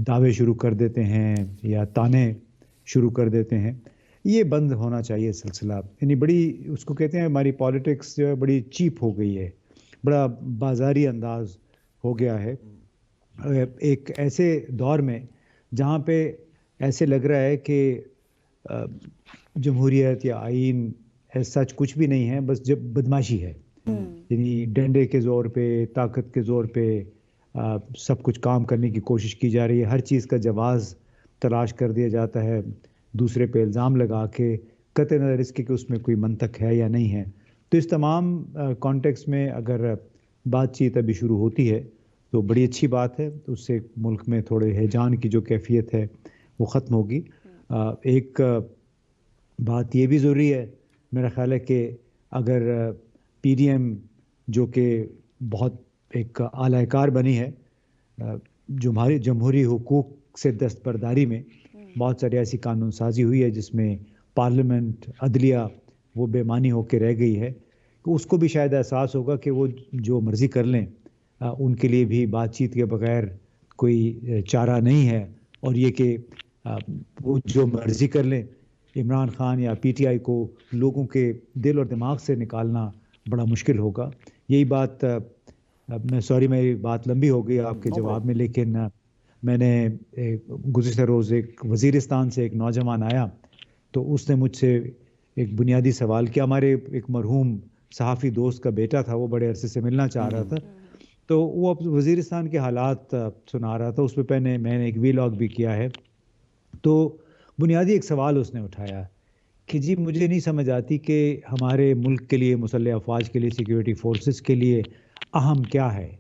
दावे शुरू कर देते हैं या ताने शुरू कर देते हैं, ये बंद होना चाहिए सिलसिला। यानी बड़ी उसको कहते हैं, हमारी पॉलिटिक्स जो है बड़ी चीप हो गई है, बड़ा बाजारी अंदाज हो गया है। एक ऐसे दौर में जहाँ पे ऐसे लग रहा है कि जमहूरियत या आइन ऐसा सच कुछ भी नहीं है, बस जब बदमाशी है। यानी डंडे के ज़ोर पे, ताकत के ज़ोर पे सब कुछ काम करने की कोशिश की जा रही है। हर चीज़ का जवाज़ तलाश कर दिया जाता है, दूसरे पे इल्ज़ाम लगा के, कतई नज़र इसके कि उसमें कोई मंतक है या नहीं है। तो इस तमाम कॉन्टेक्स्ट में अगर बातचीत अभी शुरू होती है तो बड़ी अच्छी बात है। तो उससे मुल्क में थोड़े हैजान की जो कैफियत है वो ख़त्म होगी। एक बात ये भी ज़रूरी है मेरा ख्याल है कि अगर पीडीएम जो कि बहुत एक आलाकार बनी है, जो हमारी जमहूरी हुकूक से दस्तबरदारी में बहुत सारी ऐसी कानून साजी हुई है जिसमें पार्लियामेंट, अदलिया वो बेमानी होकर रह गई है तो उसको भी शायद एहसास होगा कि वो जो मर्ज़ी कर लें, उनके लिए भी बातचीत के बगैर कोई चारा नहीं है, और ये कि वो जो मर्ज़ी कर लें, इमरान खान या पीटीआई को लोगों के दिल और दिमाग से निकालना बड़ा मुश्किल होगा। यही बात मैं सॉरी मेरी बात लंबी हो गई आपके जवाब में, लेकिन मैंने गुज़िश्ता रोज़ एक वज़ीरिस्तान से एक नौजवान आया, तो उसने मुझसे एक बुनियादी सवाल किया। हमारे एक मरहूम सहाफ़ी दोस्त का बेटा था, वो बड़े अरसे से मिलना चाह रहा था, तो वो अब वज़ीरिस्तान के हालात सुना रहा था। उस पे मैंने एक वीलॉग भी किया है। तो बुनियादी एक सवाल उसने उठाया कि जी मुझे नहीं समझ आती कि हमारे मुल्क के लिए, मुसल्लह अफवाज के लिए, सिक्योरिटी फोर्सेस के लिए अहम क्या है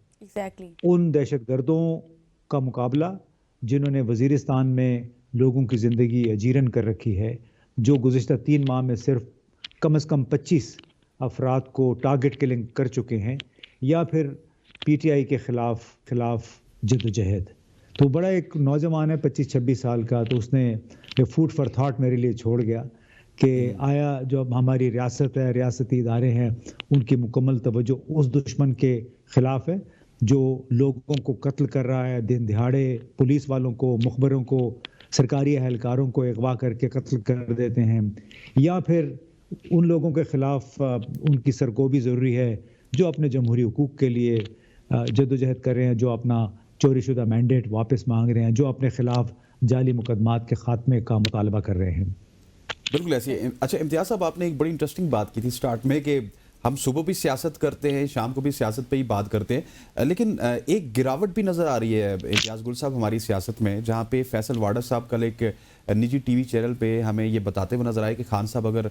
उन दहशतगर्दों का मुकाबला जिन्होंने वज़ीरिस्तान में लोगों की ज़िंदगी अजीरन कर रखी है, जो गुज़िश्ता 3 माह में सिर्फ कम से कम 25 अफराद को टारगेट किलिंग कर चुके हैं, या फिर पीटीआई के खिलाफ जद्दोजहद। तो बड़ा एक नौजवान है 25-26 साल का, तो उसने एक फूड फॉर थॉट मेरे लिए छोड़ गया कि आया जो हमारी रियासत है, रियासती इदारे हैं, उनकी मुकम्मल तवज्जो उस दुश्मन के ख़िलाफ़ है जो लोगों को कत्ल कर रहा है, दिन दिहाड़े पुलिस वालों को, मुखबरों को, सरकारी अहलकारों को अगवा करके कत्ल कर देते हैं, या फिर उन लोगों के ख़िलाफ़ उनकी सरकोबी ज़रूरी है जो अपने जमहूरी हुकूक के लिए जद्दोजहद कर रहे हैं, जो अपना चोरीशुदा मैंडेट वापस मांग रहे हैं, जो अपने ख़िलाफ़ जाली मुकदमात के ख़ात्मे का मुतालबा कर रहे हैं।
बिल्कुल ऐसी। अच्छा इम्तियाज़ साहब, आपने एक बड़ी इंटरेस्टिंग बात की थी स्टार्ट में कि हम सुबह भी सियासत करते हैं, शाम को भी सियासत पे ही बात करते हैं, लेकिन एक गिरावट भी नज़र आ रही है इम्तियाज़ गुल साहब हमारी सियासत में, जहाँ पे फैसल वाडा साहब कल एक निजी टीवी चैनल पे हमें ये बताते हुए नजर आए कि खान साहब अगर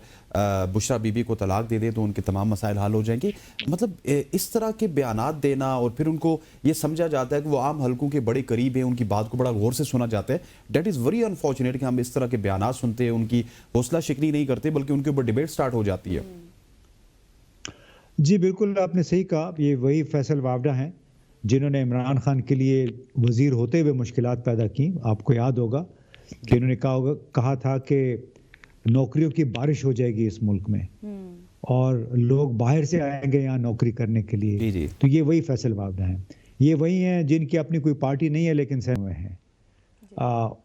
बुशरा बीबी को तलाक दे दें तो उनके तमाम मसाइल हल हो जाएंगे। मतलब इस तरह के बयानात देना, और फिर उनको ये समझा जाता है कि वो आम हलकों के बड़े करीब है, उनकी बात को बड़ा गौर से सुना जाता है। डेट इज़ वेरी अनफॉर्चुनेट कि हम इस तरह के बयानात सुनते हैं, उनकी हौसला शिकनी नहीं करते, बल्कि उनके ऊपर डिबेट स्टार्ट हो जाती है।
जी बिल्कुल, आपने सही कहा। ये वही फैसल वावडा हैं जिन्होंने इमरान खान के लिए वज़ीर होते हुए मुश्किलात पैदा की। आपको याद होगा कि इन्होंने कहा था कि नौकरियों की बारिश हो जाएगी इस मुल्क में और लोग बाहर से आएंगे यहाँ नौकरी करने के लिए।
जी।
तो ये वही फैसल वावडा हैं, ये वही हैं जिनकी अपनी कोई पार्टी नहीं है लेकिन सहमे हुए हैं।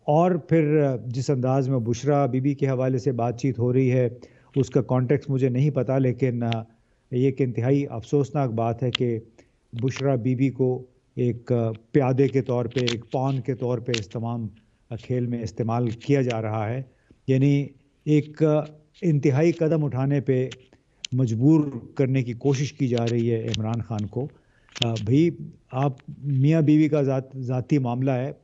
और फिर जिस अंदाज में बुशरा बीबी के हवाले से बातचीत हो रही है, उसका कॉन्टेक्स्ट मुझे नहीं पता, लेकिन ये एक इंतहाई अफसोसनाक बात है कि बुशरा बीबी को एक प्यादे के तौर पे, एक पॉन के तौर पे इस तमाम खेल में इस्तेमाल किया जा रहा है। यानी एक इंतहाई कदम उठाने पे मजबूर करने की कोशिश की जा रही है इमरान खान को। भाई आप मियाँ बीवी का ज़ाती मामला है,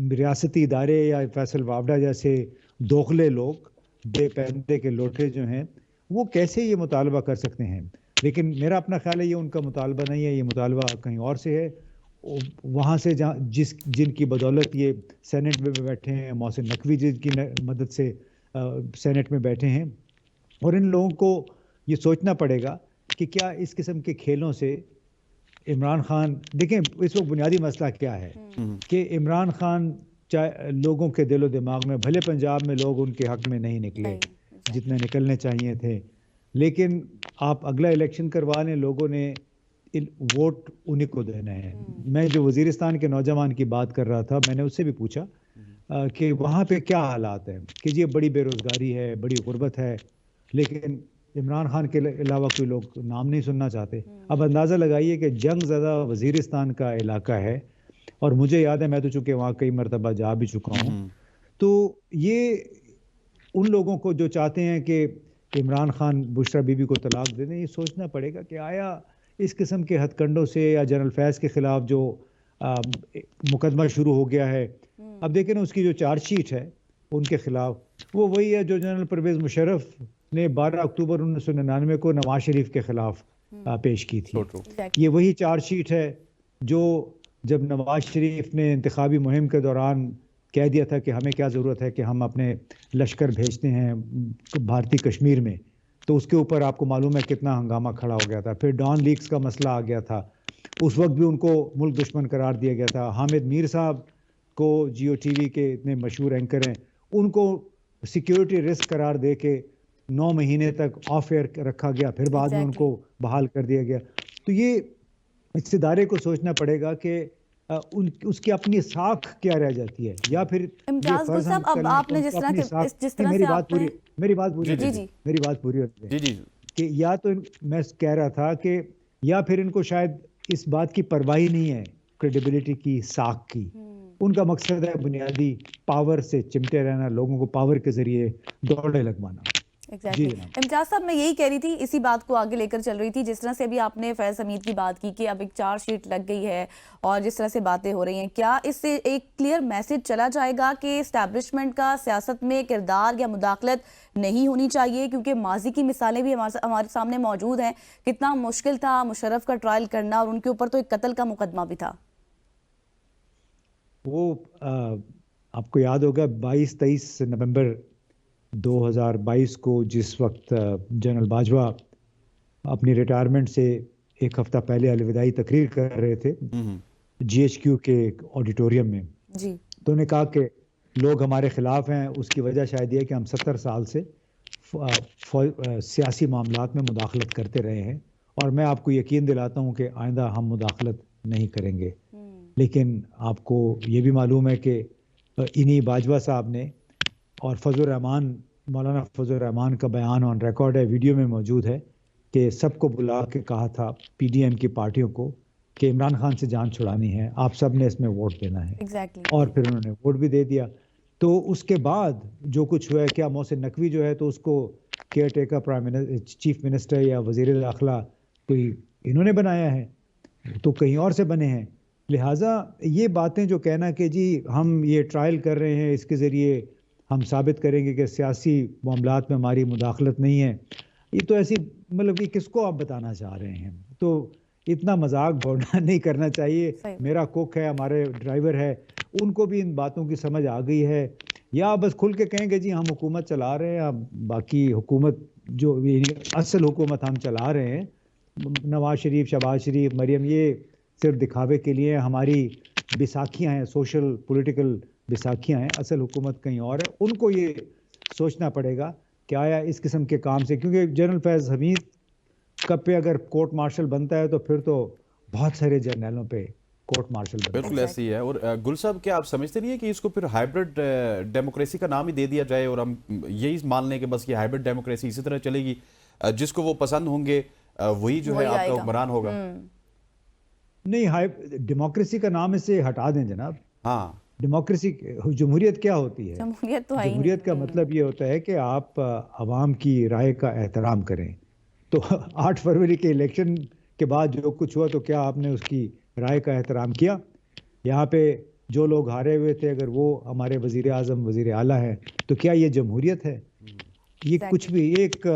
रियासती इदारे या फैसल वावडा जैसे दोखले लोग, बेपैंदे के लोटे जो हैं, वो कैसे ये मुतालबा कर सकते हैं। लेकिन मेरा अपना ख्याल है ये उनका मुतालबा नहीं है, ये मुतालबा कहीं और से है, वहाँ से जिनकी बदौलत ये सेनेट में बैठे हैं, मोहसिन नकवी जिनकी मदद से सेनेट में बैठे हैं। और इन लोगों को ये सोचना पड़ेगा कि क्या इस किस्म के खेलों से इमरान खान, देखें इस वक्त बुनियादी मसला क्या है कि इमरान खान चाहे लोगों के दिलो दिमाग में, भले पंजाब में लोग उनके हक में नहीं निकले जितने निकलने चाहिए थे, लेकिन आप अगला इलेक्शन करवा लें, लोगों ने वोट उन्हीं को देना है। मैं जो वज़ीरिस्तान के नौजवान की बात कर रहा था, मैंने उससे भी पूछा कि वहाँ पे क्या हालात हैं, कि ये बड़ी बेरोज़गारी है, बड़ी गुर्बत है, लेकिन इमरान खान के अलावा कोई लोग नाम नहीं सुनना चाहते। अब अंदाज़ा लगाइए कि जंग ज़दा वज़ीरिस्तान का इलाका है, और मुझे याद है मैं तो चूँकि वहाँ कई मरतबा जा भी चुका हूँ। तो ये उन लोगों को जो चाहते हैं कि इमरान खान बुशरा बीबी को तलाक दे दें, ये सोचना पड़ेगा कि आया इस किस्म के हथकंडों से, या जनरल फैज़ के ख़िलाफ़ जो मुकदमा शुरू हो गया है, अब देखें ना उसकी जो चार्जशीट है उनके ख़िलाफ़, वो वही है जो जनरल परवेज़ मुशर्रफ ने 12 अक्टूबर 1999 को नवाज शरीफ के ख़िलाफ़ पेश की थी। ये वही चार्जशीट है जो जब नवाज शरीफ ने इंतखाबी मुहिम के दौरान कह दिया था कि हमें क्या ज़रूरत है कि हम अपने लश्कर भेजते हैं भारतीय कश्मीर में, तो उसके ऊपर आपको मालूम है कितना हंगामा खड़ा हो गया था। फिर डॉन लीक्स का मसला आ गया था, उस वक्त भी उनको मुल्क दुश्मन करार दिया गया था। हामिद मीर साहब को, जियो टीवी के इतने मशहूर एंकर हैं, उनको सिक्योरिटी रिस्क करार दे के 9 महीने तक ऑफ एयर रखा गया, फिर बाद में उनको बहाल कर दिया गया। तो ये इस इदारे को सोचना पड़ेगा कि उसकी अपनी साख क्या रह जाती है, या फिर ये फर्ज हम
अब आपने जिस तरह से
मेरी बात पूरी
जी
मेरी बात पूरी होती है
जी
कि या तो मैं कह रहा था कि या फिर इनको शायद इस बात की परवाह ही नहीं है क्रेडिबिलिटी की, साख की। उनका मकसद है बुनियादी पावर से चिमटे रहना, लोगों को पावर के जरिए दौड़े लगवाना।
एग्जैक्टली इम्तियाज साहब, मैं यही कह रही थी, इसी बात को आगे लेकर चल रही थी। जिस तरह से अभी आपने फैज हमीद की बात की कि अब एक चार्जशीट लग गई है और जिस तरह से बातें हो रही हैं, क्या इससे एक क्लियर मैसेज चला जाएगा कि एस्टैब्लिशमेंट का सियासत में किरदार या मुदाखलत नहीं होनी चाहिए? क्योंकि माजी की मिसालें भी हमारे सामने मौजूद हैं। कितना मुश्किल था मुशर्रफ का ट्रायल करना, और उनके ऊपर तो एक कत्ल का मुकदमा भी था।
वो आपको याद होगा 22-23 नवंबर 2022 को, जिस वक्त जनरल बाजवा अपनी रिटायरमेंट से एक हफ्ता पहले अलविदाई तकरीर कर रहे थे GHQ के ऑडिटोरियम में
जी,
तो उन्होंने कहा कि लोग हमारे खिलाफ हैं। उसकी वजह शायद ये है कि हम 70 साल से सियासी मामलात में मुदाखलत करते रहे हैं, और मैं आपको यकीन दिलाता हूं कि आइंदा हम मुदाखलत नहीं करेंगे। लेकिन आपको ये भी मालूम है कि इन्हीं बाजवा साहब ने और मौलाना फजल रहमान का बयान ऑन रिकॉर्ड है, वीडियो में मौजूद है, कि सबको बुला के कहा था PDM की पार्टियों को कि इमरान खान से जान छुड़ानी है, आप सब ने इसमें वोट देना है। और फिर उन्होंने वोट भी दे दिया। तो उसके बाद जो कुछ हुआ है, क्या मोहसिन नकवी जो है तो उसको केयर टेकर चीफ मिनिस्टर या वजीर दाखिला कोई इन्होंने बनाया है, तो कहीं और से बने हैं। लिहाजा ये बातें जो कहना कि जी हम ये ट्रायल कर रहे हैं, इसके ज़रिए हम साबित करेंगे कि सियासी मामलात में हमारी मुदाखलत नहीं है, ये तो ऐसी मतलब कि किसको आप बताना चाह रहे हैं? तो इतना मजाक बढ़ना नहीं करना चाहिए। मेरा कुक है, हमारे ड्राइवर है, उनको भी इन बातों की समझ आ गई है। या बस खुल के कहेंगे जी हम हुकूमत चला रहे हैं, अब बाकी हुकूमत जो असल हुकूमत हम चला रहे हैं, नवाज शरीफ, शहबाज शरीफ, मरियम, ये सिर्फ दिखावे के लिए हमारी बैसाखियाँ हैं, सोशल पॉलिटिकल बैसाखियाँ हैं, असल हुकूमत कहीं और है। उनको ये सोचना पड़ेगा कि आया इस किस्म के काम से, क्योंकि जनरल फैज हमीद कब पे अगर कोर्ट मार्शल बनता है तो फिर तो बहुत सारे जर्नलों पे कोर्ट मार्शल बनता है।
बिल्कुल ऐसे ही है। और गुल साहब, क्या आप समझते नहीं है कि इसको फिर हाइब्रिड डेमोक्रेसी का नाम ही दे दिया जाए और हम यही मान लें कि बस ये हाइब्रिड डेमोक्रेसी इसी तरह चलेगी, जिसको वो पसंद होंगे वही जो है आपका हुक्मरान होगा?
नहीं, डेमोक्रेसी का नाम इसे हटा दें जनाब।
हाँ,
डेमोक्रेसी, जमहूरियत क्या होती है?
जमहूरियत तो है ही नहीं।
जमहूरियत का मतलब ये होता है कि आप अवाम की राय का एहतराम करें। तो 8 फरवरी के इलेक्शन के बाद जो कुछ हुआ, तो क्या आपने उसकी राय का एहतराम किया? यहाँ पे जो लोग हारे हुए थे, अगर वो हमारे वजीर आज़म, वजीर आला है, तो क्या ये जमहूरियत है? ये कुछ भी एक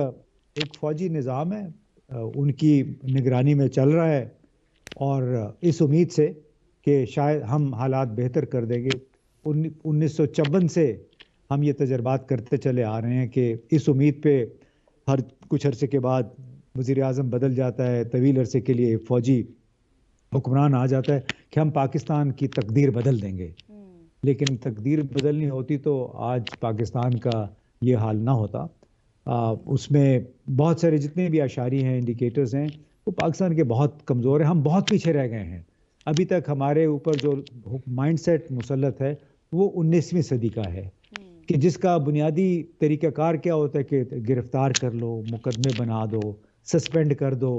फौजी निज़ाम है, उनकी निगरानी में चल रहा है, और इस उम्मीद से कि शायद हम हालात बेहतर कर देंगे। 1954 से हम ये तजर्बात करते चले आ रहे हैं कि इस उम्मीद पे हर कुछ अरसे के बाद वज़ीर आज़म बदल जाता है, तवील अरसे के लिए फौजी हुक्मरान आ जाता है कि हम पाकिस्तान की तकदीर बदल देंगे। लेकिन तकदीर बदलनी होती तो आज पाकिस्तान का ये हाल ना होता। उसमें बहुत सारे जितने भी आशारी हैं, इंडिकेटर्स हैं, वो पाकिस्तान के बहुत कमज़ोर हैं। हम बहुत पीछे रह गए हैं। अभी तक हमारे ऊपर जो माइंडसेट मुसल्लत है वो 19वीं सदी का है, कि जिसका बुनियादी तरीक़ाकार क्या होता है कि गिरफ्तार कर लो, मुकदमे बना दो, सस्पेंड कर दो।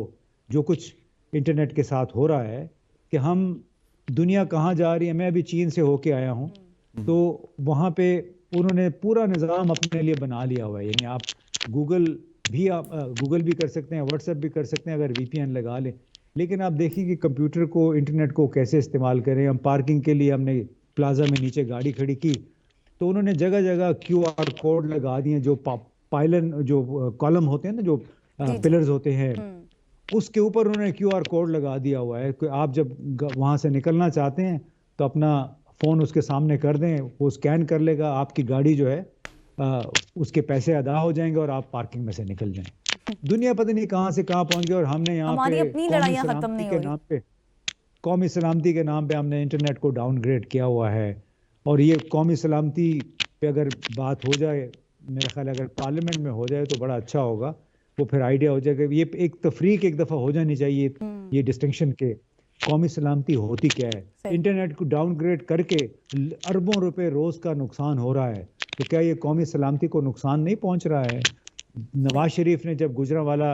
जो कुछ इंटरनेट के साथ हो रहा है कि हम दुनिया कहाँ जा रही है, मैं अभी चीन से होके आया हूँ, तो वहाँ पे उन्होंने पूरा निज़ाम अपने लिए बना लिया हुआ है। यानी आप गूगल भी कर सकते हैं, व्हाट्सएप भी कर सकते हैं अगर VPN लगा लें। लेकिन आप देखिए कि कंप्यूटर को, इंटरनेट को कैसे इस्तेमाल करें। हम पार्किंग के लिए हमने प्लाजा में नीचे गाड़ी खड़ी की, तो उन्होंने जगह जगह QR कोड लगा दिए, जो पाइलन, जो कॉलम होते हैं ना, जो पिलर्स होते हैं, उसके ऊपर उन्होंने QR कोड लगा दिया हुआ है कि आप जब वहाँ से निकलना चाहते हैं तो अपना फ़ोन उसके सामने कर दें, वो स्कैन कर लेगा, आपकी गाड़ी जो है उसके पैसे अदा हो जाएंगे और आप पार्किंग में से निकल जाएं। दुनिया पता नहीं कहाँ से कहाँ पहुँच गई, और हमने यहाँ पे
अपनी लड़ाइयाँ खत्म नहीं हो रही।
कौमी सलामती के नाम पे हमने इंटरनेट को डाउनग्रेड किया हुआ है। और ये कौमी सलामती पे अगर बात हो जाए मेरा ख्याल है अगर पार्लियामेंट में हो जाए तो बड़ा अच्छा होगा। वो फिर आइडिया हो जाएगा। ये एक तफरीक एक दफ़ा हो जानी चाहिए, ये डिस्टिंक्शन के कौमी सलामती होती क्या है। इंटरनेट को डाउनग्रेड करके अरबों रुपए रोज का नुकसान हो रहा है, तो क्या ये कौमी सलामती को नुकसान नहीं पहुंच रहा है? नवाज शरीफ ने जब गुजरांवाला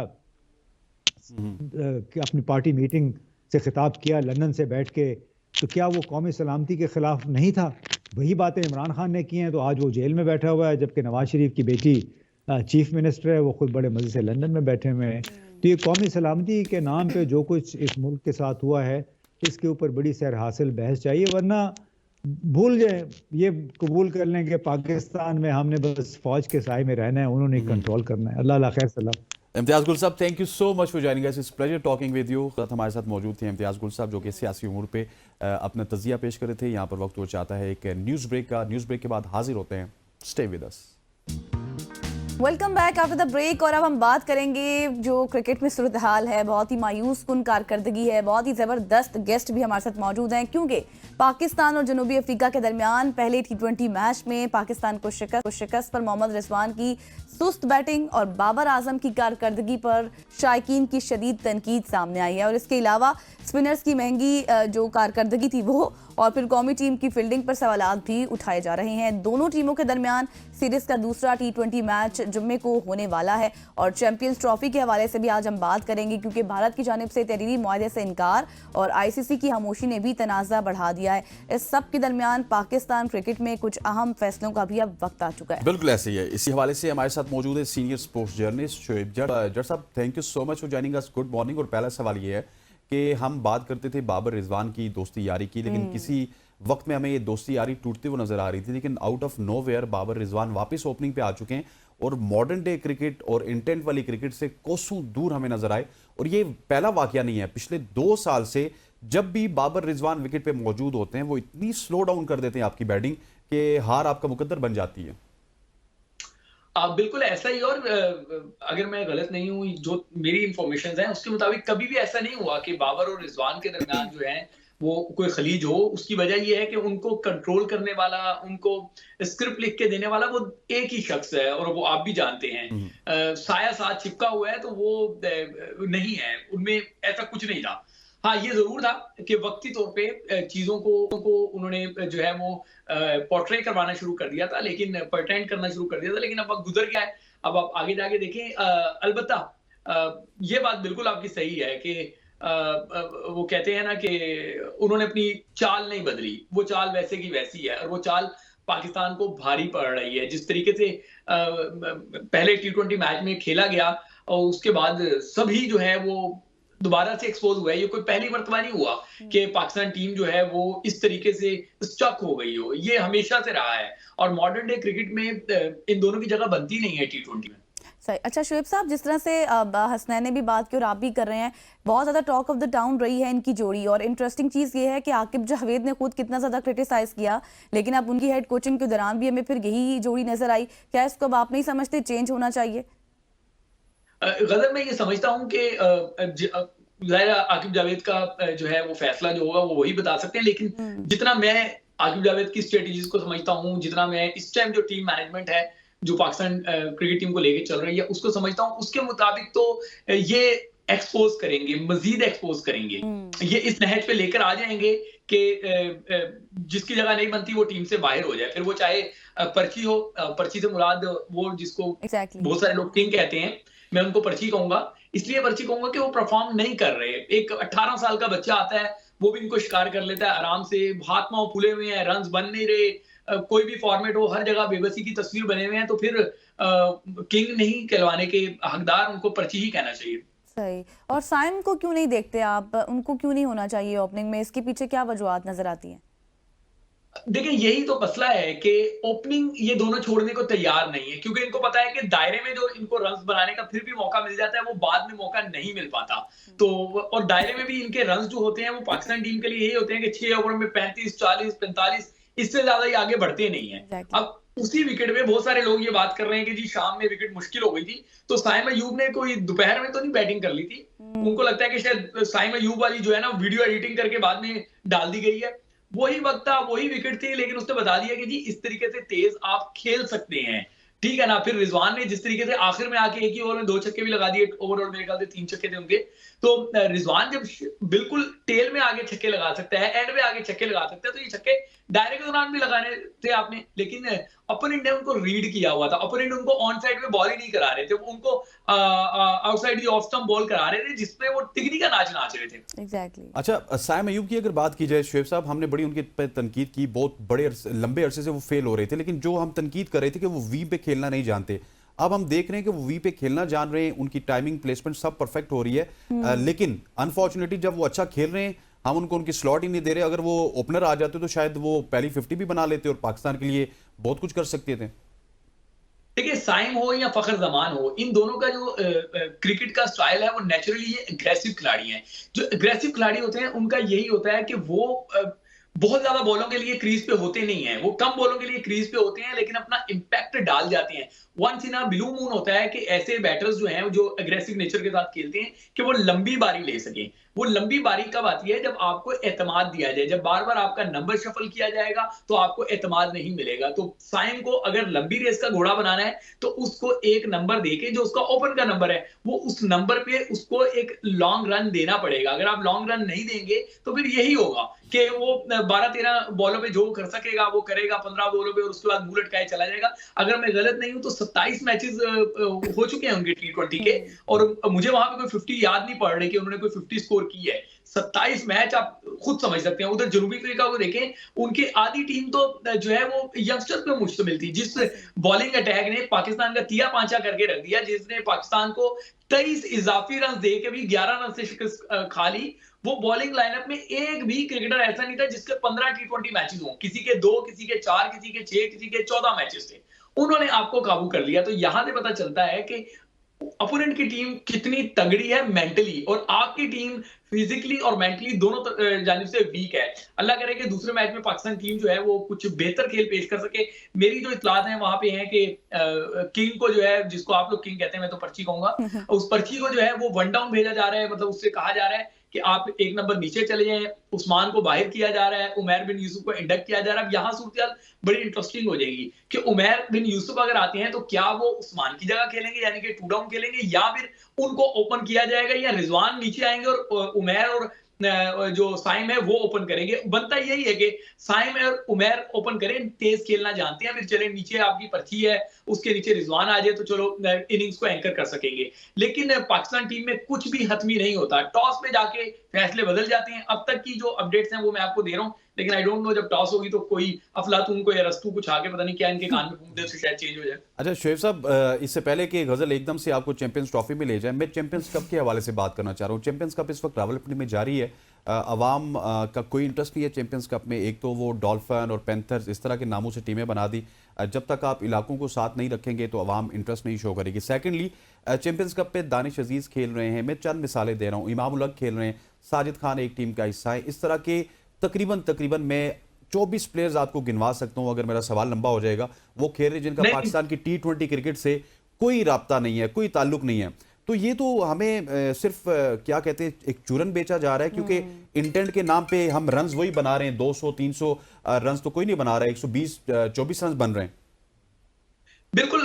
अपनी पार्टी मीटिंग से खिताब किया लंदन से बैठ के, तो क्या वो कौमी सलामती के खिलाफ नहीं था? वही बातें इमरान खान ने की हैं, तो आज वो जेल में बैठा हुआ है, जबकि नवाज शरीफ की बेटी चीफ मिनिस्टर है, वो खुद बड़े मजे से लंदन में बैठे हुए हैं। तो ये कौमी सलामती के नाम पे जो कुछ इस मुल्क के साथ हुआ है, इसके ऊपर बड़ी सैर हासिल बहस चाहिए, वरना भूल जाए, ये कबूल कर लें कि पाकिस्तान में हमने बस फौज के साए में रहना है, उन्होंने कंट्रोल करना है। अल्लाह खैर सलाम।
इम्तियाज गुल साहब, thank you so much for joining us. It's pleasure talking with you. हमारे साथ मौजूद थे इम्तियाज गुल साहब, जो कि सियासी उमूर पे अपना तजिया पेश कर रहे थे। यहाँ पर वक्त हो चाहता है एक न्यूज़ ब्रेक का। न्यूज़ ब्रेक के बाद हाजिर होते हैं। Stay with us.
Welcome back after the break. और अब हम बात करेंगे जो क्रिकेट में सूरत हाल है, बहुत ही मायूस कुन कारकर्दगी है। बहुत ही ज़बरदस्त गेस्ट भी हमारे साथ मौजूद हैं, क्योंकि पाकिस्तान और जनूबी अफ्रीका के दरमियान पहले T20 मैच में पाकिस्तान को शिकस्त पर मोहम्मद रिजवान की सुस्त बैटिंग और बाबर आजम की कारकर्दगी पर शायकीन की शदीद तनकीद सामने आई है। और इसके अलावा स्पिनर्स की महंगी जो कारकर्दगी थी वो, और फिर कौमी टीम की फील्डिंग पर सवालात भी उठाए जा रहे हैं। दोनों टीमों के दरमियान सीरीज का दूसरा T20 मैच जुम्मे को होने वाला है। और चैंपियंस ट्रॉफी के हवाले से भी आज हम बात करेंगे, क्योंकि भारत की जानिब से तहरीरी मुआहदे से इनकार और ICC की खामोशी ने भी तनाज़ा बढ़ा दिया है। इस सब के दरमियान पाकिस्तान क्रिकेट में कुछ अहम फैसलों का भी अब वक्त आ चुका है।
बिल्कुल ऐसे ही है। इसी हवाले से हमारे साथ मौजूद है सीनियर स्पोर्ट्स जर्नलिस्ट शोएब जट साहब। Thank you so much for joining us. Good morning. और पहला सवाल ये है कि हम बात करते थे बाबर रिजवान की दोस्ती यारी की, लेकिन किसी वक्त में हमें ये दोस्ती यारी टूटती हुई नजर आ रही थी, लेकिन out of nowhere Babar Rizwan वापस ओपनिंग पे आ चुके हैं और मॉडर्न डे क्रिकेट और इंटेंट वाली क्रिकेट से कोसों दूर हमें नजर आए। और ये पहला वाकया नहीं है, पिछले 2 साल से जब भी बाबर रिजवान विकेट पे मौजूद होते हैं, वो इतनी स्लो डाउन कर देते हैं आपकी बैटिंग कि हार आपका मुकद्दर बन जाती है।
बिल्कुल ऐसा ही। और अगर मैं गलत नहीं हूँ, जो मेरी इंफॉर्मेशन है उसके मुताबिक कभी भी ऐसा नहीं हुआ कि बाबर और रिजवान के दरमियान जो है वो कोई खलीज हो। उसकी वजह ये है कि उनको कंट्रोल करने वाला, उनको स्क्रिप्ट लिख के देने वाला वो एक ही शख्स है, और वो आप भी जानते हैं। साया साथ चिपका हुआ है तो वो नहीं है, उनमें ऐसा कुछ नहीं था। हाँ, ये जरूर था कि वक्ती तौर पे चीजों को उन्होंने जो है वो पोर्ट्रे करवाना शुरू कर दिया था, लेकिन पर्टेंड करना शुरू कर दिया था। लेकिन अब वक्त गुजर गया है, अब आप आगे जाके देखें। अलबत्ता ये बात बिल्कुल आपकी सही है कि वो कहते हैं ना कि उन्होंने अपनी चाल नहीं बदली, वो चाल वैसे की वैसी है, और वो चाल पाकिस्तान को भारी पड़ रही है। जिस तरीके से पहले T20 मैच में खेला गया और उसके बाद सभी जो है वो दोबारा से एक्सपोज हुआ है। ये कोई पहली मर्तबा नहीं हुआ कि पाकिस्तान टीम जो है वो इस तरीके से स्टक हो गई हो, ये हमेशा से रहा है। और मॉडर्न डे क्रिकेट में इन दोनों की जगह बनती नहीं है T20 में।
सही। अच्छा शोएब साहब, जिस तरह से हसनैन ने भी बात की और आप भी कर रहे हैं, बहुत ज़्यादा टॉक ऑफ द टाउन रही है इनकी जोड़ी। और इंटरेस्टिंग चीज़ ये है कि आकिब जावेद ने खुद कितना ज़्यादा क्रिटिसाइज किया, लेकिन अब उनकी हेड कोचिंग के दौरान भी हमें फिर यही जोड़ी नजर आई। क्या इसको अब आप नहीं समझते चेंज होना चाहिए?
गदर मैं ये समझता हूँ कि आकिब जावेद का जो है वो फैसला जो होगा वो वही बता सकते हैं, लेकिन जितना मैं आकिब जावेद की स्ट्रेटजीज को समझता हूँ, जितना मैं इस टाइम जो टीम मैनेजमेंट है जो पाकिस्तान क्रिकेट टीम को लेके चल रही है उसको समझता हूँ, उसके मुताबिक तो ये एक्सपोज करेंगे, मजीद एक्सपोज करेंगे, ये इस नहज पे लेकर आ जाएंगे कि जिसकी जगह नहीं बनती वो टीम से बाहर हो जाए। फिर वो चाहे पर्ची हो, पर्ची से मुराद वो जिसको बहुत सारे लोग किंग कहते हैं, मैं उनको पर्ची कहूंगा। इसलिए पर्ची कहूंगा कि वो परफॉर्म नहीं कर रहे। एक 18 साल का बच्चा आता है, वो भी इनको शिकार कर लेता है आराम से, हाथ पांव फूले हुए हैं, रन्स बन नहीं रहे, कोई भी फॉर्मेट हो हर जगह बेबसी की तस्वीर बने हुए हैं, तो फिर किंग नहीं कहलवाने के हकदार, उनको पर्ची ही कहना चाहिए।
सही। और साइम को क्यों नहीं देखते आप, उनको क्यों नहीं होना चाहिए ओपनिंग में? इसके पीछे क्या वजूहात नजर आती हैं?
देखिए यही तो मसला है कि ओपनिंग ये दोनों छोड़ने को तैयार नहीं है, क्योंकि इनको पता है कि दायरे में जो इनको रन्स बनाने का फिर भी मौका मिल जाता है वो बाद में मौका नहीं मिल पाता। तो और दायरे में भी इनके रन्स जो होते हैं वो पाकिस्तान टीम के लिए यही होते हैं कि 6 ओवर में 35, 40, 45, इससे ज्यादा ये आगे बढ़ते नहीं है। अब उसी विकेट में बहुत सारे लोग ये बात कर रहे हैं कि जी शाम में विकेट मुश्किल हो गई थी, तो साइम अयूब ने कोई दोपहर में तो नहीं बैटिंग कर ली थी। उनको लगता है कि शायद साइम अयूब वाली जो है ना वीडियो एडिटिंग करके बाद में डाल दी गई है, वही वक्त था, वही विकेट थी, लेकिन उसने बता दिया कि जी इस तरीके से तेज आप खेल सकते हैं, ठीक है ना। फिर रिजवान ने जिस तरीके से आखिर में आके एक ही ओवर में 2 छक्के भी लगा दिए, ओवरऑल मेरे ख्याल से 3 छक्के थे उनके। तो रिजवान जब बिल्कुल टेल में आगे छक्के लगा सकता है, एंड में आगे छक्के लगा सकता है, तो ये छक्के डायरेक्ट के दौरान भी लगाने थे आपने, लेकिन अपोनेंट ने उनको रीड किया हुआ था। अपोनेंट उनको ऑन साइड में बॉल ही नहीं करा रहे थे, उनको outside the off stump ball करा रहे थे, जिसमें वो तिगड़ी का नाच नाच रहे थे।
एग्जैक्टली।
अच्छा, साइम अयूब की अगर बात की जाए शुएब साहब, हमने बड़ी उनके पे तनकीद की, बहुत बड़े लंबे अरसे से वो फेल हो रहे थे, लेकिन जो हम तनकीद कर रहे थे कि वो वी पे खेलना नहीं जानते, अब हम देख रहे हैं कि वो वी पे खेलना जान रहे हैं, उनकी टाइमिंग प्लेसमेंट सब परफेक्ट हो रही है। लेकिन अनफॉर्चुनेटली जब वो अच्छा खेल रहे हैं, हम उनको उनकी स्लॉट ही नहीं दे रहे। अगर वो ओपनर आ जाते तो शायद वो पहली 50 भी बना लेते और पाकिस्तान के लिए बहुत कुछ कर सकते थे।
देखिए, साइम हो या फखर जमान हो, इन दोनों का जो क्रिकेट का स्टाइल है वो नेचुरली ये एग्रेसिव खिलाड़ी हैं। जो एग्रेसिव खिलाड़ी होते हैं उनका यही होता है कि वो बहुत ज्यादा बॉलों के लिए क्रीज पे होते नहीं है, वो कम बॉलों के लिए क्रीज पे होते हैं, लेकिन अपना इंपैक्ट डाल जाते हैं। Once in a blue moon होता है कि ऐसे बैटर्स जो हैं जो एग्रेसिव नेचर के साथ खेलते हैं कि वो लंबी बारी ले सकें। वो लंबी बारी कब आती है? जब आपको एतमाद दिया जाए, जब बार बार आपका नंबर शफल किया जाएगा तो आपको एतमाद नहीं मिलेगा। तो साइम को अगर लंबी रेस का घोड़ा बनाना है तो उसको एक नंबर देके, जो उसका ओपन का नंबर है, वो उस नंबर पे उसको एक लॉन्ग रन देना पड़ेगा। अगर आप लॉन्ग रन नहीं देंगे तो फिर यही होगा कि वो 12-13 बॉलों पे जो कर सकेगा वो करेगा 15 बॉलों पे, और उसके बाद मुंह लटकाए चला जाएगा। अगर मैं गलत नहीं हूं तो 27 मैचेस हो चुके हैं उनके T20 के, और मुझे वहां पे कोई 50 याद नहीं पड़ रही कि उन्होंने कोई 50 स्कोर की है। 27 मैच आप खुद समझ सकते हैं। उधर जनूबी अफ्रीका को देखें, उनकी आधी टीम तो जो है वो यंगस्टर्स पे मुश्तमिल थी। जिस बॉलिंग अटैक ने पाकिस्तान का तिया पांचा करके रख दिया, जिसने पाकिस्तान को 23 इजाफी रन दे के भी 11 रन से शिकस्त खा ली, वो बॉलिंग लाइनअप में एक भी क्रिकेटर ऐसा नहीं था जिसके 15 T20 मैचेस हों। किसी के 2, किसी के 4, किसी के 6, किसी के 14 मैचेस थे। उन्होंने आपको काबू कर लिया। तो यहां से पता चलता है कि अपोनेंट की टीम कितनी तगड़ी है मेंटली, और आपकी टीम फिजिकली और मेंटली दोनों जानिब से वीक है। अल्लाह करे कि दूसरे मैच में पाकिस्तान टीम जो है वो कुछ बेहतर खेल पेश कर सके। मेरी जो इत्तलात हैं वहां पे हैं कि किंग को जो है, जिसको आप लोग किंग कहते हैं, मैं तो पर्ची कहूंगा, उस पर्ची को जो है वो वन डाउन भेजा जा रहा है। मतलब उससे कहा जा रहा है कि आप एक नंबर नीचे चले जाएं। उस्मान को बाहर किया जा रहा है, उमैर बिन यूसुफ को इंडक्ट किया जा रहा है। अब यहाँ सूरत बड़ी इंटरेस्टिंग हो जाएगी कि उमैर बिन यूसुफ अगर आते हैं तो क्या वो उस्मान की जगह खेलेंगे, यानी कि 2 डाउन खेलेंगे, या फिर उनको ओपन किया जाएगा, या रिजवान नीचे आएंगे और उमैर और जो साइम है वो ओपन करेंगे। बनता यही है कि साइम और उमैर ओपन करें, तेज खेलना जानते हैं, फिर चले नीचे आपकी पर्ची है, उसके नीचे रिजवान आ जाए तो चलो इनिंग्स को एंकर कर सकेंगे। लेकिन पाकिस्तान टीम में कुछ भी हतमी नहीं होता, टॉस में जाके फैसले बदल जाते हैं। अब तक की जो अपडेट्स हैं वो मैं आपको दे रहा हूं, लेकिन आई डोंट नो जब टॉस होगी तो कोई अफलातून को या रस्तू कुछ आके पता नहीं क्या इनके कान में फूंक दे, उससे शायद चेंज हो जाए।
अच्छा शुएब साहब, इससे पहले कि गजल एकदम से आपको चैंपियंस ट्रॉफी में ले जाए, मैं चैंपियंस कप के हवाले से बात करना चाह रहा हूँ। चैंपियंस कप इस वक्त रावलपिंडी में जारी है। अवाम का कोई इंटरेस्ट नहीं है चैंपियंस कप में। एक तो वो डॉल्फिन और पैंथर्स इस तरह के नामों से टीमें बना दी। जब तक आप इलाकों को साथ नहीं रखेंगे तो अवाम इंटरेस्ट नहीं शो करेगी। सेकेंडली, चैंपियंस कप पे दानिश अजीज खेल रहे हैं, मैं चंद मिसालें दे रहा हूँ, इमाम उल हक खेल रहे हैं, साजिद खान एक टीम का हिस्सा है। इस तरह के तकरीबन मैं 24 प्लेयर्स आपको गिनवा सकता हूँ, अगर मेरा सवाल लंबा हो जाएगा। वो खेल रहे जिनका पाकिस्तान की T20 क्रिकेट से कोई राब्ता नहीं है, कोई ताल्लुक नहीं है। तो ये तो हमें सिर्फ क्या कहते हैं, एक चूरन बेचा जा रहा है, क्योंकि इंटेंट के नाम पे हम रन्स वही बना रहे हैं। 200-300 रन्स तो कोई नहीं बना रहा है, 120-24 रन्स बन रहे हैं।
बिल्कुल।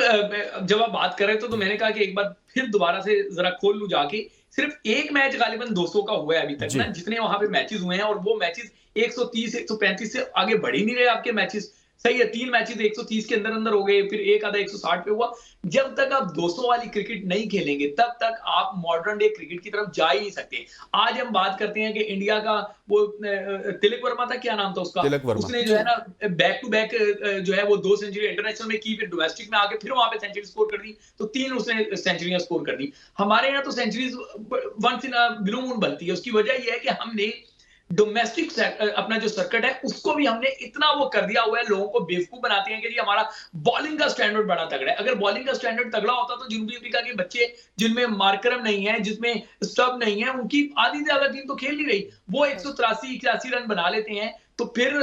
जब आप बात कर रहे थे तो मैंने कहा कि एक बार फिर दोबारा से जरा खोल लूं जाके। सिर्फ एक मैच गालिबन 200 का हुआ है अभी तक ना, जितने वहां पे मैचेस हुए हैं, और वो मैचेस 130-135 से आगे बढ़ ही नहीं रहे आपके मैचेस। सही है, 3 मैचेस 130 के अंदर अंदर हो गए, फिर एक आधा 160 पे हुआ। जब तक आप 200 वाली क्रिकेट नहीं खेलेंगे तब तक आप मॉडर्न डे क्रिकेट की तरफ जा ही नहीं सकते। आज हम बात करते हैं कि इंडिया का वो तिलक वर्मा था, क्या नाम था उसका, उसने जो है ना बैक टू बैक जो है वो 2 सेंचुरी इंटरनेशनल में की, फिर डोमेस्टिक में आके फिर वहां पे सेंचुरी स्कोर कर दी, तो 3 उसने सेंचुरियां स्कोर कर दी। हमारे यहाँ तो centuries once in a blue moon बनती है। उसकी वजह यह है कि हमने डोमेस्टिक अपना जो सर्किट है उसको भी हमने इतना वो कर दिया हुआ है, लोगों को बेवकूफ बनाते हैं कि जी हमारा बॉलिंग का स्टैंडर्ड बड़ा तगड़ा है। अगर बॉलिंग का स्टैंडर्ड तगड़ा होता तो जनूबी अफ्रीका के बच्चे जिनमें मार्करम नहीं है, जिसमें स्टब नहीं है, उनकी आधी से ज्यादा टीम तो खेल नहीं रही। वो 183-81 रन बना लेते हैं, तो फिर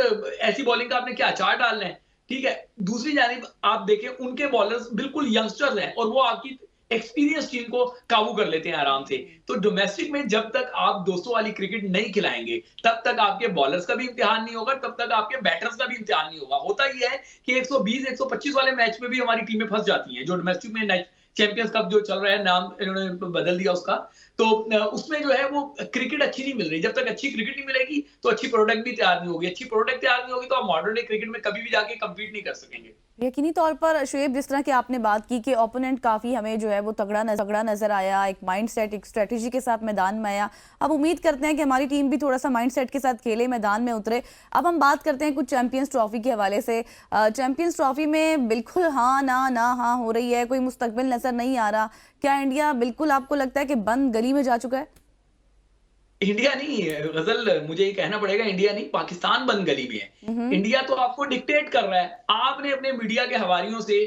ऐसी बॉलिंग का आपने क्या अचार डालना है? ठीक है। दूसरी जानिब आप देखें, उनके बॉलर्स बिल्कुल यंगस्टर्स हैं, और वो आपकी एक्सपीरियंस टीम को काबू कर लेते हैं आराम से। तो डोमेस्टिक में जब तक आप दोस्तों वाली क्रिकेट नहीं खिलाएंगे, तब तक आपके बॉलर्स का भी इम्तिहान नहीं होगा, तब तक आपके बैटर्स का भी इम्तिहान नहीं होगा। होता ही है कि 120-125 वाले मैच में भी हमारी टीमें फंस जाती हैं, जो डोमेस्टिक में चैंपियंस कप जो चल रहा है, नाम इन्होंने बदल दिया उसका, तो उसमें जो है वो क्रिकेट अच्छी नहीं मिल रही। जब तक अच्छी क्रिकेट नहीं मिलेगी तो अच्छी प्रोडक्ट भी तैयार नहीं होगी, अच्छी प्रोडक्ट तैयार नहीं होगी तो आप मॉडर्न डे क्रिकेट में कभी भी जाके कम्पीट नहीं कर सकेंगे।
यकीनी तौर पर शुएब, जिस तरह की आपने बात की कि ओपोनेंट काफ़ी हमें जो है वो तगड़ा नजर आया, एक माइंडसेट, एक स्ट्रेटजी के साथ मैदान में आया। अब उम्मीद करते हैं कि हमारी टीम भी थोड़ा सा माइंडसेट के साथ खेले, मैदान में उतरे। अब हम बात करते हैं कुछ चैंपियंस ट्रॉफी के हवाले से। चैंपियंस ट्रॉफी में बिल्कुल हाँ ना हाँ हो रही है, कोई मुस्तकबिल नजर नहीं आ रहा। क्या इंडिया बिल्कुल आपको लगता है कि बंद गली में जा चुका है?
इंडिया नहीं, गजल मुझे ये कहना पड़ेगा, इंडिया नहीं, पाकिस्तान बंद गली में है। इंडिया तो आपको डिक्टेट कर रहा है। आपने अपने मीडिया के हवारियों से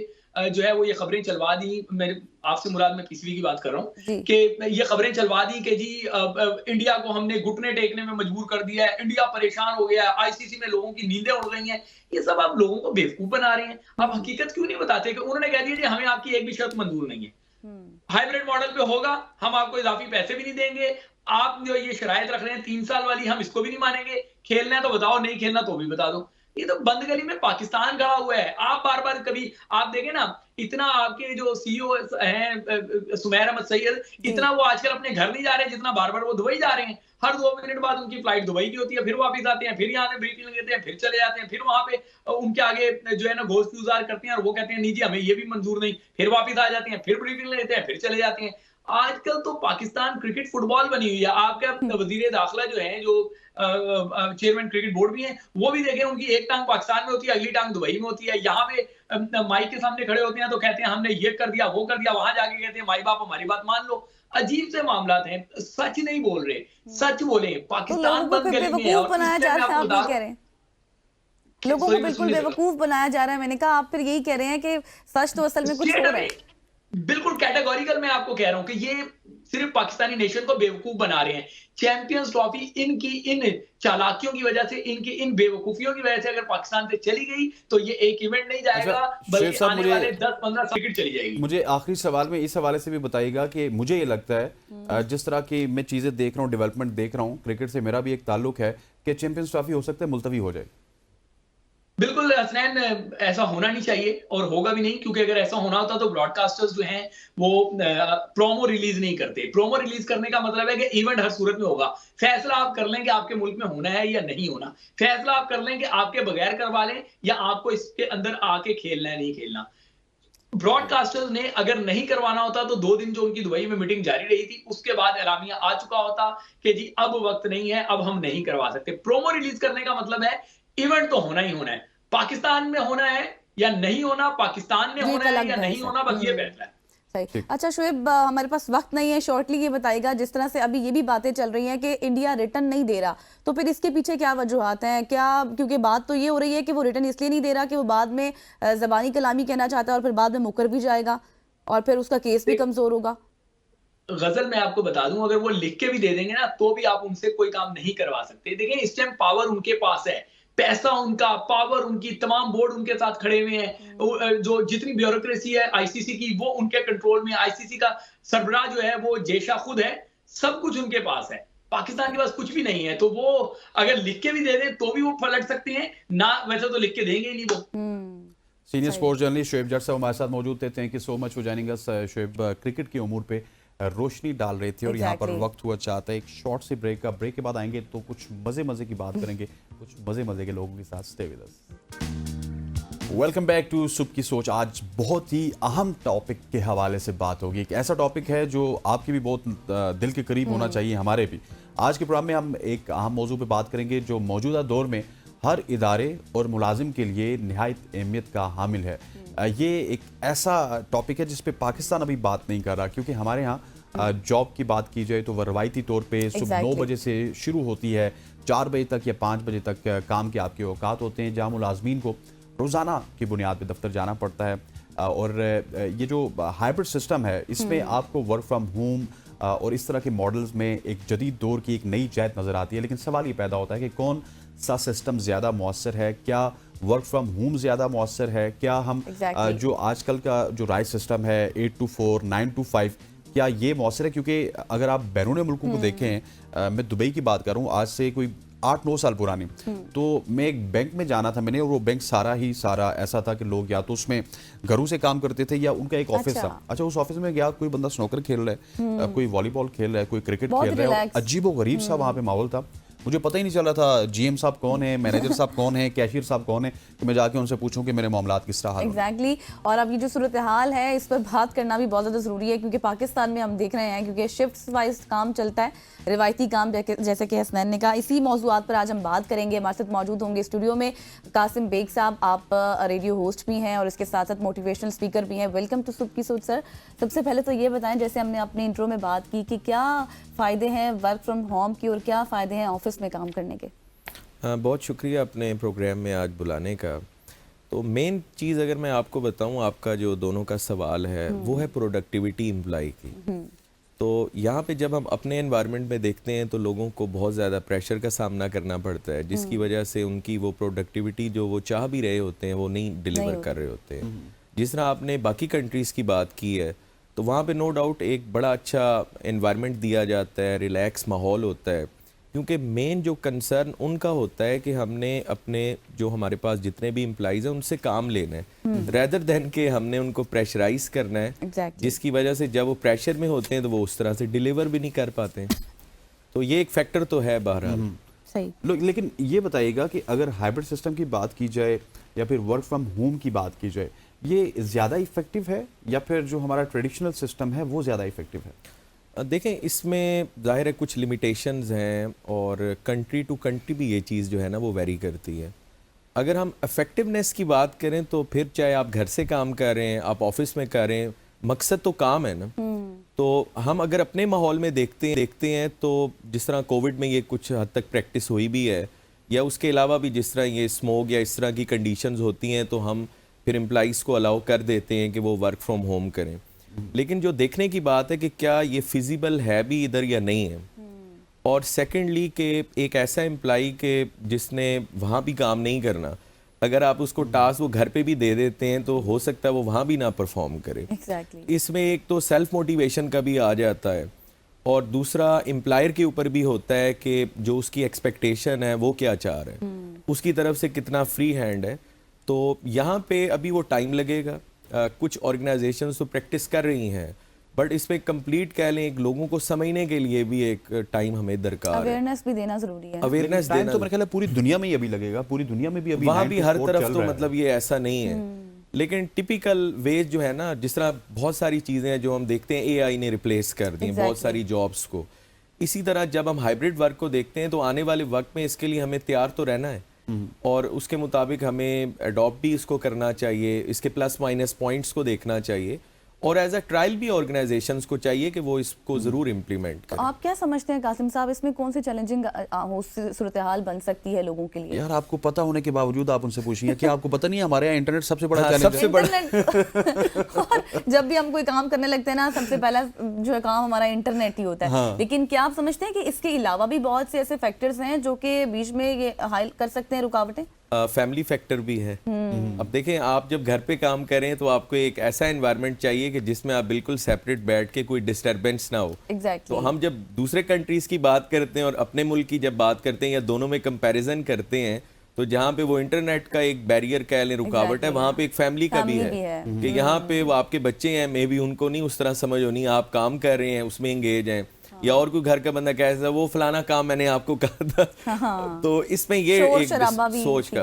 जो है वो ये खबरें चलवा दी, मेरे आपसे मुराद मैं पीसीबी की बात कर रहा हूँ, कि ये खबरें चलवा दी कि जी इंडिया को हमने घुटने टेकने में मजबूर कर दिया है, इंडिया परेशान हो गया है, आईसीसी में लोगों की नींदें उड़ गई हैं। ये सब आप लोगों को बेवकूफ बना रहे हैं। आप हकीकत क्यों नहीं बताते कि उन्होंने कह दिया जी हमें आपकी एक भी शर्त मंजूर नहीं है, हाइब्रिड मॉडल पे होगा, हम आपको इजाफी पैसे भी नहीं देंगे, आप जो ये शरायत रख रहे हैं 3 साल वाली, हम इसको भी नहीं मानेंगे, खेलना है तो बताओ, नहीं खेलना तो भी बता दो। ये तो बंद गली में पाकिस्तान खड़ा हुआ है। आप बार बार कभी आप देखें ना, इतना आपके जो सीईओ हैं सुमैर अहमद सैयद, इतना वो आजकल अपने घर नहीं जा रहे जितना बार बार वो दुबई जा रहे हैं। हर 2 मिनट बाद उनकी फ्लाइट दुबई की होती है, फिर वापस आते हैं, फिर यहाँ पे ब्रीफिंग लेते हैं, फिर चले जाते हैं, फिर वहां पे उनके आगे जो है ना घोष गुजार करते हैं और वो कहते हैं नहीं जी हमें ये भी मंजूर नहीं, फिर वापस आ जाते हैं, फिर ब्रीफिंग लेते हैं, फिर चले जाते हैं। आजकल तो पाकिस्तान क्रिकेट फुटबॉल बनी हुई है। आपका वजीर दाखिला जो है, जो चेयरमैन क्रिकेट बोर्ड भी हैं, वो भी देखें, उनकी एक टांग पाकिस्तान में होती है, अगली टांग दुबई में होती है। यहाँ पे माइक के सामने खड़े होते हैं तो कहते हैं हमने ये कर दिया, वो कर दिया, वहां जाके कहते हैं माई बाप हमारी बात मान लो। अजीब से मामलात हैं, सच नहीं बोल रहे, सच बोले। पाकिस्तान बंद गली में है और
बनाया जा रहा है, आप ये कह रहे हैं लोगों को बिल्कुल बेवकूफ बनाया जा रहा है। मैंने कहा आप फिर यही कह रहे हैं कि सच तो असल में कुछ हो रहा है।
बिल्कुल कैटेगोरिकल मैं आपको कह रहा हूं कि ये सिर्फ पाकिस्तानी नेशन को बेवकूफ बना रहे हैं। चैंपियंस ट्रॉफी इनकी इन चालाकियों की वजह से, इनकी इन बेवकूफियों की वजह से अगर पाकिस्तान से चली गई तो ये एक इवेंट नहीं जाएगा, बल्कि आने वाले 10-15 क्रिकेट चली जाएगी।
मुझे आखिरी सवाल में इस हवाले से भी बताइएगा कि मुझे ये लगता है जिस तरह की मैं चीजें देख रहा हूँ, डेवलपमेंट देख रहा हूँ, क्रिकेट से मेरा भी एक ताल्लुक है कि चैंपियंस ट्रॉफी हो सकता है मुलतवी हो जाए।
बिल्कुल हसनैन, ऐसा होना नहीं चाहिए और होगा भी नहीं, क्योंकि अगर ऐसा होना होता तो ब्रॉडकास्टर्स जो हैं वो प्रोमो रिलीज नहीं करते। प्रोमो रिलीज करने का मतलब है कि इवेंट हर सूरत में होगा। फैसला आप कर लें कि आपके मुल्क में होना है या नहीं होना, फैसला आप कर लें कि आपके बगैर करवा लें या आपको इसके अंदर आके खेलना है नहीं खेलना। ब्रॉडकास्टर्स ने अगर नहीं करवाना होता तो 2 दिन जो उनकी दुबई में मीटिंग जारी रही थी उसके बाद एलामिया आ चुका होता कि जी अब वक्त नहीं है, अब हम नहीं करवा सकते। प्रोमो रिलीज करने का मतलब है इवेंट तो होना ही होना है। पाकिस्तान में होना है या नहीं होना, पाकिस्तान में होना है या नहीं होना, बस ये फैसला है।
सही। अच्छा शुएब, हमारे पास वक्त नहीं है, शॉर्टली ये बताइएगा, जिस तरह से अभी ये भी बातें चल रही हैं कि इंडिया रिटर्न नहीं दे रहा, तो फिर इसके पीछे क्या वजूहात हैं? क्या क्योंकि बात तो ये हो रही है कि वो रिटर्न इसलिए नहीं दे रहा कि वो बाद में ज़बानी कलामी कहना चाहता है और फिर बाद में मुकर भी जाएगा और फिर उसका केस भी कमजोर होगा।
गजल मैं आपको बता दूं, अगर वो लिख के भी दे देंगे ना तो भी आप उनसे कोई काम नहीं करवा सकते। देखिए इस टाइम पावर उनके पास है, पैसा उनका, पावर उनकी, तमाम बोर्ड उनके साथ खड़े हुए हैं, जो जितनी ब्यूरोक्रेसी है आईसीसी की वो उनके कंट्रोल में, आईसीसी का सरबराह जो है वो जेशा खुद है, सब कुछ उनके पास है। पाकिस्तान के पास कुछ भी नहीं है, तो वो अगर लिख के भी दे दें तो भी वो पलट सकते हैं ना, वैसे तो लिख के देंगे ही नहीं वो।
सीनियर स्पोर्ट्स जर्नलिस्ट शुएब जट साहब हमारे साथ मौजूद थे। Thank you so much for joining us. Shoaib cricket की उमूर पे रोशनी डाल रहे थे और यहाँ पर वक्त हुआ चाहता है एक शॉर्ट से ब्रेक का। ब्रेक के बाद आएंगे तो कुछ मजे की बात करेंगे, कुछ मजे के लोगों के साथ। Stay with us. Welcome back to सुबह की सोच। आज बहुत ही अहम टॉपिक के हवाले से बात होगी। एक ऐसा टॉपिक है जो आपके भी बहुत दिल के करीब होना चाहिए, हमारे भी। आज के प्रोग्राम में हम एक अहम मौजू पे बात करेंगे जो मौजूदा दौर में हर इदारे और मुलाजिम के लिए निहायत अहमियत का हामिल है। ये एक ऐसा टॉपिक है जिस पे पाकिस्तान अभी बात नहीं कर रहा, क्योंकि हमारे यहाँ जॉब की बात की जाए तो वह रवायती तौर पे सुबह 9 बजे से शुरू होती है, 4 बजे तक या 5 बजे तक काम के आपके औकात होते हैं, जहाँ मुलाजमीन को रोज़ाना की बुनियाद पे दफ्तर जाना पड़ता है। और ये जो हाइब्रिड सिस्टम है इसमें आपको वर्क फ्रॉम होम और इस तरह के मॉडल्स में एक जदीद दौर की एक नई जहत नज़र आती है। लेकिन सवाल ये पैदा होता है कि कौन सा सिस्टम ज़्यादा मौसर है? क्या वर्क फ्रॉम होम ज़्यादा मौसर है? क्या हम
Exactly.
जो आजकल का जो राइट सिस्टम है 8 to 4, 9 to 5, क्या ये मौसर है? क्योंकि अगर आप बैरून मुल्कों को देखें, मैं दुबई की बात कर रहा हूँ, आज से कोई 8-9 साल पुरानी, तो मैं एक बैंक में जाना था मैंने, और वो बैंक सारा ऐसा था कि लोग या तो उसमें घरों से काम करते थे या उनका एक ऑफिस था। अच्छा, उस ऑफिस में गया, कोई बंदा स्नोकर खेल रहा है, कोई वॉलीबॉल खेल रहा है, कोई क्रिकेट
बहुत
खेल रहा है,
relax।
अजीबो गरीब सा वहाँ पे माहौल था। मुझे पता ही नहीं चल रहा था जीएम साहब कौन है, मैनेजर साहब कौन है, कैशियर साहब कौन है, कि मैं जाके उनसे पूछूं कि मेरे मामलात किस तरह हाल हो रहे हैं।
एग्जैक्टली। और अब ये जो सूरत हाल है, इस पर बात करना भी बहुत ज़्यादा ज़रूरी है, क्योंकि पाकिस्तान में हम देख रहे हैं, क्योंकि शिफ्ट वाइज काम चलता है, रिवायती काम जैसे कि हसनैन ने कहा। इसी मौजूआत पर आज हम बात करेंगे। हमारे साथ मौजूद होंगे स्टूडियो में कासिम बेग साहब, आप रेडियो होस्ट भी हैं और इसके साथ साथ मोटिवेशनल स्पीकर भी हैं। वेलकम टू सुबह की सोच सर। सबसे पहले तो ये बताएं, जैसे हमने अपने इंट्रो में बात की, कि क्या फ़ायदे हैं वर्क फ्रॉम होम की और क्या फ़ायदे हैं ऑफिस में काम करने के?
बहुत शुक्रिया अपने प्रोग्राम में आज बुलाने का। तो मेन चीज़ अगर मैं आपको बताऊं, आपका जो दोनों का सवाल है वो है प्रोडक्टिविटी एम्प्लॉय की। तो यहाँ पे जब हम अपने एनवायरनमेंट में देखते हैं तो लोगों को बहुत ज़्यादा प्रेशर का सामना करना पड़ता है, जिसकी वजह से उनकी वो प्रोडक्टिविटी जो वो चाह भी रहे होते हैं वो नहीं डिलीवर कर रहे होते हैं। जिस तरह आपने बाकी कंट्रीज़ की बात की है, तो वहाँ पे नो डाउट एक बड़ा अच्छा एनवायरनमेंट दिया जाता है, रिलैक्स माहौल होता है, क्योंकि मेन जो कंसर्न उनका होता है कि हमने अपने जो हमारे पास जितने भी एम्प्लॉइज हैं उनसे काम लेना है, रेदर देन के हमने उनको प्रेशराइज करना है।
Exactly.
जिसकी वजह से जब वो प्रेशर में होते हैं तो वो उस तरह से डिलीवर भी नहीं कर पाते हैं। तो ये एक फैक्टर तो है बहरहाल।
सही।
लेकिन ये बताइएगा कि अगर हाइब्रिड सिस्टम की बात की जाए या फिर वर्क फ्रॉम होम की बात की जाए, ये ज़्यादा इफेक्टिव है या फिर जो हमारा ट्रेडिशनल सिस्टम है वो ज़्यादा इफेक्टिव है?
देखें, इसमें ज़ाहिर है कुछ लिमिटेशंस हैं और कंट्री टू कंट्री भी ये चीज़ जो है ना वो वेरी करती है। अगर हम इफ़ेक्टिवनेस की बात करें तो फिर चाहे आप घर से काम कर रहे हैं, आप ऑफिस में कर रहे हैं, मकसद तो काम है ना। तो हम अगर अपने माहौल में देखते हैं तो जिस तरह कोविड में ये कुछ हद तक प्रैक्टिस हुई भी है, या उसके अलावा भी जिस तरह ये स्मोक या इस तरह की कंडीशंस होती हैं, तो हम फिर एम्प्लॉइज़ को अलाउ कर देते हैं कि वो वर्क फ्रॉम होम करें। लेकिन जो देखने की बात है कि क्या ये फिजिबल है भी इधर या नहीं है, और सेकेंडली कि एक ऐसा एम्प्लॉई के जिसने वहाँ भी काम नहीं करना, अगर आप उसको टास्क वो घर पे भी दे देते हैं तो हो सकता है वो वहाँ भी ना परफॉर्म करे।
Exactly.
इसमें एक तो सेल्फ मोटिवेशन का भी आ जाता है, और दूसरा एम्प्लॉयर के ऊपर भी होता है कि जो उसकी एक्सपेक्टेशन है वो क्या चाह रहा है, उसकी तरफ से कितना फ्री हैंड है। तो यहाँ पे अभी वो टाइम लगेगा। कुछ ऑर्गेनाइजेशंस तो प्रैक्टिस कर रही हैं, बट इसमें कंप्लीट कह लें, एक लोगों को समझने के लिए भी एक टाइम हमें दरकार है।
अवेयरनेस भी देना जरूरी है।
अवेयरनेस
टाइम
देना
तो मेरे ख्याल है पूरी दुनिया में ही अभी लगेगा, पूरी दुनिया में भी अभी
वहाँ
9
भी
to
हर
4
तरफ
चल
तो
रहा है।
मतलब ये ऐसा नहीं है। लेकिन टिपिकल वेज जो है ना, जिस तरह बहुत सारी चीज़ें हैं जो हम देखते हैं एआई ने रिप्लेस कर दी बहुत सारी जॉब्स को, इसी तरह जब हम हाइब्रिड वर्क को देखते हैं तो आने वाले वक्त में इसके लिए हमें तैयार तो रहना है, और उसके मुताबिक हमें अडॉप्ट भी इसको करना चाहिए, इसके प्लस माइनस पॉइंट्स को देखना चाहिए, और एज अ ट्रायल भी ऑर्गेनाइजेशंस को चाहिए कि वो इसको ज़रूर इम्प्लीमेंट
तो
करें।
आप क्या समझते हैं कासिम साहब, इसमें कौन सी चैलेंजिंग सूरत हाल बन सकती है लोगों के लिए?
यार, आपको पता होने के बावजूद आप उनसे पूछिए, क्या आपको पता नहीं है हमारे यहाँ इंटरनेट सबसे बड़ा चैलेंज
सबसे
है?
इंटरनेट। और जब भी हम कोई काम करने लगते हैं ना, सबसे पहला जो है काम हमारा इंटरनेट ही होता है। लेकिन क्या आप समझते हैं कि इसके अलावा भी बहुत से ऐसे फैक्टर्स हैं जो कि बीच में ये हाइल कर सकते हैं रुकावटें?
फैमिली फैक्टर भी है। अब देखें, आप जब घर पे काम करें तो आपको एक ऐसा एनवायरनमेंट चाहिए कि जिसमें आप बिल्कुल सेपरेट बैठ के कोई डिस्टरबेंस ना हो।
Exactly.
तो हम जब दूसरे कंट्रीज की बात करते हैं और अपने मुल्क की जब बात करते हैं या दोनों में कंपैरिजन करते हैं, तो जहाँ पे वो इंटरनेट का एक बैरियर कह लें, रुकावट है, वहाँ पे एक फैमिली का भी है कि यहाँ पे वो आपके बच्चे हैं, मे बी उनको नहीं उस तरह समझ होनी, आप काम कर रहे हैं उसमें एंगेज हैं, या और कोई घर का बंदा कैसा वो फलाना काम मैंने आपको कहा था। तो इसमें ये एक सोच का।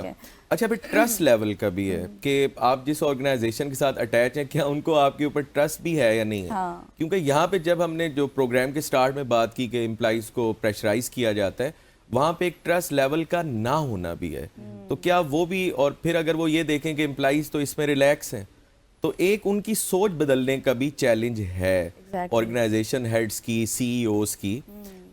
अच्छा, फिर ट्रस्ट लेवल का भी है कि आप जिस ऑर्गेनाइजेशन के साथ अटैच हैं, क्या उनको आपके ऊपर ट्रस्ट भी है या नहीं है। क्योंकि यहाँ पे जब हमने जो प्रोग्राम के स्टार्ट में बात की कि एम्प्लॉइज को प्रेशराइज किया जाता है, वहाँ पे एक ट्रस्ट लेवल का ना होना भी है। तो क्या वो भी, और फिर अगर वो ये देखें कि एम्प्लॉइज तो इसमें रिलैक्स हैं, तो एक उनकी सोच बदलने का भी चैलेंज है ऑर्गेनाइजेशन हेड्स की, सीईओज की,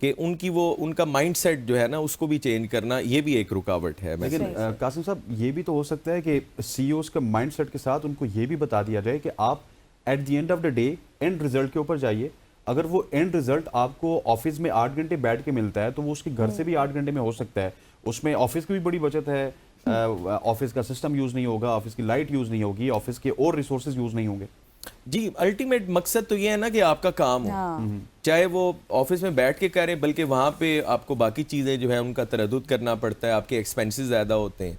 कि उनकी वो उनका माइंडसेट जो है ना उसको भी चेंज करना, ये भी एक रुकावट है।
लेकिन कासिम साहब, ये भी तो हो सकता है कि सीईओज का माइंडसेट के साथ उनको ये भी बता दिया जाए कि आप at the end of the day and result के ऊपर जाइए। अगर वो एंड रिजल्ट आपको ऑफिस में 8 घंटे बैठ के मिलता है तो वो उसके घर से भी 8 घंटे में हो सकता है। उसमें ऑफिस की भी बड़ी बचत है, ऑफिस का सिस्टम यूज नहीं होगा, ऑफिस की लाइट यूज नहीं होगी, ऑफिस के और रिसोर्सेज यूज नहीं होंगे।
जी, अल्टीमेट मकसद तो ये है ना कि आपका काम हो, चाहे वो ऑफिस में बैठ के करें, बल्कि वहाँ पे आपको बाकी चीज़ें जो है उनका तरद्दुद करना पड़ता है, आपके एक्सपेंसेस ज़्यादा होते हैं,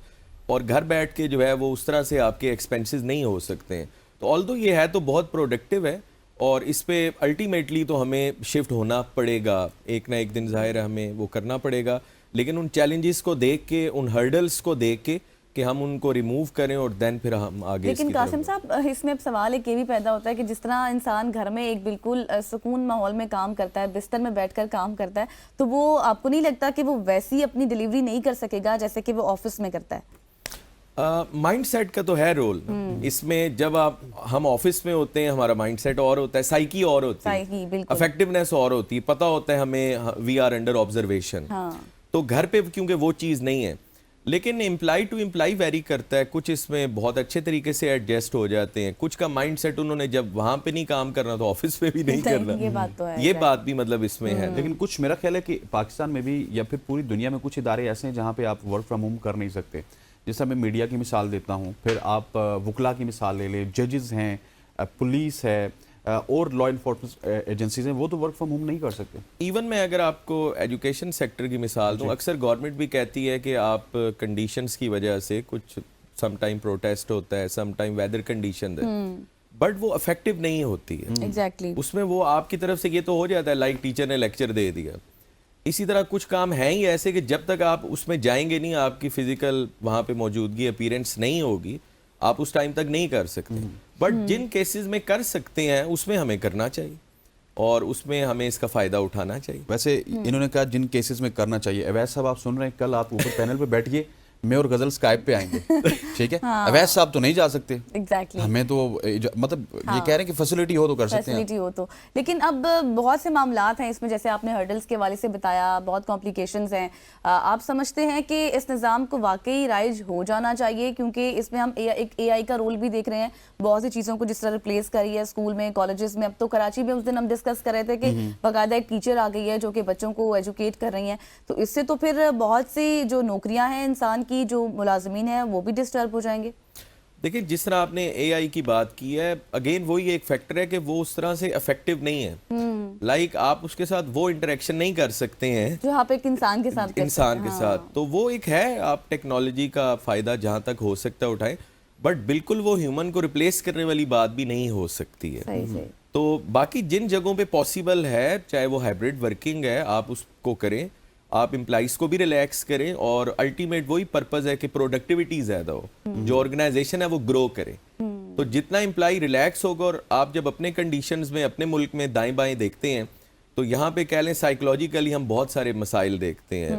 और घर बैठ के जो है वो उस तरह से आपके एक्सपेंसेस नहीं हो सकते हैं। तो ऑल्दो ये है तो बहुत प्रोडक्टिव है, और इस पे अल्टीमेटली तो हमें शिफ्ट होना पड़ेगा, एक ना एक दिन ज़ाहिर है हमें वो करना पड़ेगा, लेकिन उन चैलेंजेस को देख के, उन हर्डल्स को देख के कि हम उनको रिमूव करें और देन फिर हम आगे।
लेकिन कासिम साहब, इसमें अब सवाल एक ये भी पैदा होता है कि जिस तरह इंसान घर में एक बिल्कुल सुकून माहौल में काम करता है, बिस्तर में बैठकर काम करता है, तो वो आपको नहीं लगता कि वो वैसी अपनी डिलीवरी नहीं कर सकेगा जैसे कि वो ऑफिस में करता है?
माइंडसेट का तो है रोल इसमें। जब हम ऑफिस में होते हैं, हमारा माइंडसेट और होता है, साइकी और होती है, इफेक्टिवनेस और होती है, पता होता है हमें वी आर अंडर ऑब्जर्वेशन। तो घर पे क्योंकि वो चीज़ नहीं है, लेकिन एम्प्लॉय टू एम्प्लॉय वेरी करता है। कुछ इसमें बहुत अच्छे तरीके से एडजस्ट हो जाते हैं, कुछ का माइंडसेट उन्होंने जब वहां पे नहीं काम करना तो ऑफिस में भी नहीं करना।
ये बात तो है,
ये बात भी मतलब इसमें है।
लेकिन कुछ मेरा ख्याल है कि पाकिस्तान में भी या फिर पूरी दुनिया में कुछ इदारे ऐसे हैं जहाँ पे आप वर्क फ्रॉम होम कर नहीं सकते। जैसे मैं मीडिया की मिसाल देता हूँ, फिर आप वकला की मिसाल ले लें, जजेस हैं, पुलिस है, और लॉ इन्फोर्समेंट एजेंसीज हैं, वो तो वर्क फ्रॉम होम नहीं कर सकते।
इवन मैं अगर आपको एजुकेशन सेक्टर की मिसाल दूं, अक्सर गवर्नमेंट भी कहती है कि आप कंडीशंस की वजह से, कुछ सम टाइम प्रोटेस्ट होता है, सम टाइम वेदर कंडीशन है, बट वो इफेक्टिव नहीं होती है।
एग्जैक्टली
उसमें वो आपकी तरफ से ये तो हो जाता है लाइक टीचर ने लेक्चर दे दिया। इसी तरह कुछ काम हैं ही ऐसे कि जब तक आप उसमें जाएंगे नहीं, आपकी फिजिकल वहाँ पे मौजूदगी, अपीयरेंस नहीं होगी, आप उस टाइम तक नहीं कर सकते। बट जिन केसेस में कर सकते हैं उसमें हमें करना चाहिए, और उसमें हमें इसका फायदा उठाना चाहिए।
वैसे इन्होंने कहा जिन केसेस में करना चाहिए। अवैध साहब आप सुन रहे हैं, कल आप ऊपर पैनल पे बैठिए, मैं और गजल स्काइप पे आएंगे, ठीक है? अवैध साहब तो नहीं जा सकते।
एग्जैक्टली
हमें तो मतलब ये कह रहे हैं कि फैसिलिटी हो तो कर सकते हैं।
फैसिलिटी हो तो, लेकिन अब बहुत से मामलात हैं इसमें, जैसे आपने हर्डल्स के वाले से बताया, बहुत कॉम्प्लिकेशंस हैं। आप समझते हैं कि इस निज़ाम को वाकई राइज हो जाना चाहिए? क्योंकि इसमें हम एक एआई का रोल भी देख रहे हैं, बहुत सी चीज़ों को जिस तरह रिप्लेस करी है स्कूल में, कॉलेजेस में। अब तो कराची में उस दिन हम डिस्कस कर रहे थे कि बाकायदा एक टीचर आ गई है जो कि बच्चों को एजुकेट कर रही हैं। तो इससे तो फिर बहुत सी जो नौकरियां हैं इंसान की, जो मुलाजमीन है, वो भी डिस्टर्ब हो जाएंगे।
देखिए, जिस तरह आपने एआई की बात की है, अगेन वही एक फैक्टर है कि वो उस तरह से इफेक्टिव नहीं है। लाइक आप उसके साथ वो इंटरेक्शन नहीं कर सकते हैं
जो आप एक इंसान के साथ
साथ। तो वो एक है, आप टेक्नोलॉजी का फायदा जहां तक हो सकता है उठाएं, बट बिल्कुल वो ह्यूमन को रिप्लेस करने वाली बात भी नहीं हो सकती है।
सही।
तो बाकी जिन जगहों पे पॉसिबल है, चाहे वो हाइब्रिड वर्किंग है, आप उसको करें, आप एम्प्लॉइज को भी रिलैक्स करें, और अल्टीमेट वही पर्पस है कि प्रोडक्टिविटी ज्यादा हो, जो ऑर्गेनाइजेशन है वो ग्रो करे। तो जितना एम्प्लॉय रिलैक्स होगा, और आप जब अपने कंडीशंस में, अपने मुल्क में दाएं बाएं देखते हैं, तो यहाँ पे कह लें साइकोलॉजिकली हम बहुत सारे मसाइल देखते हैं,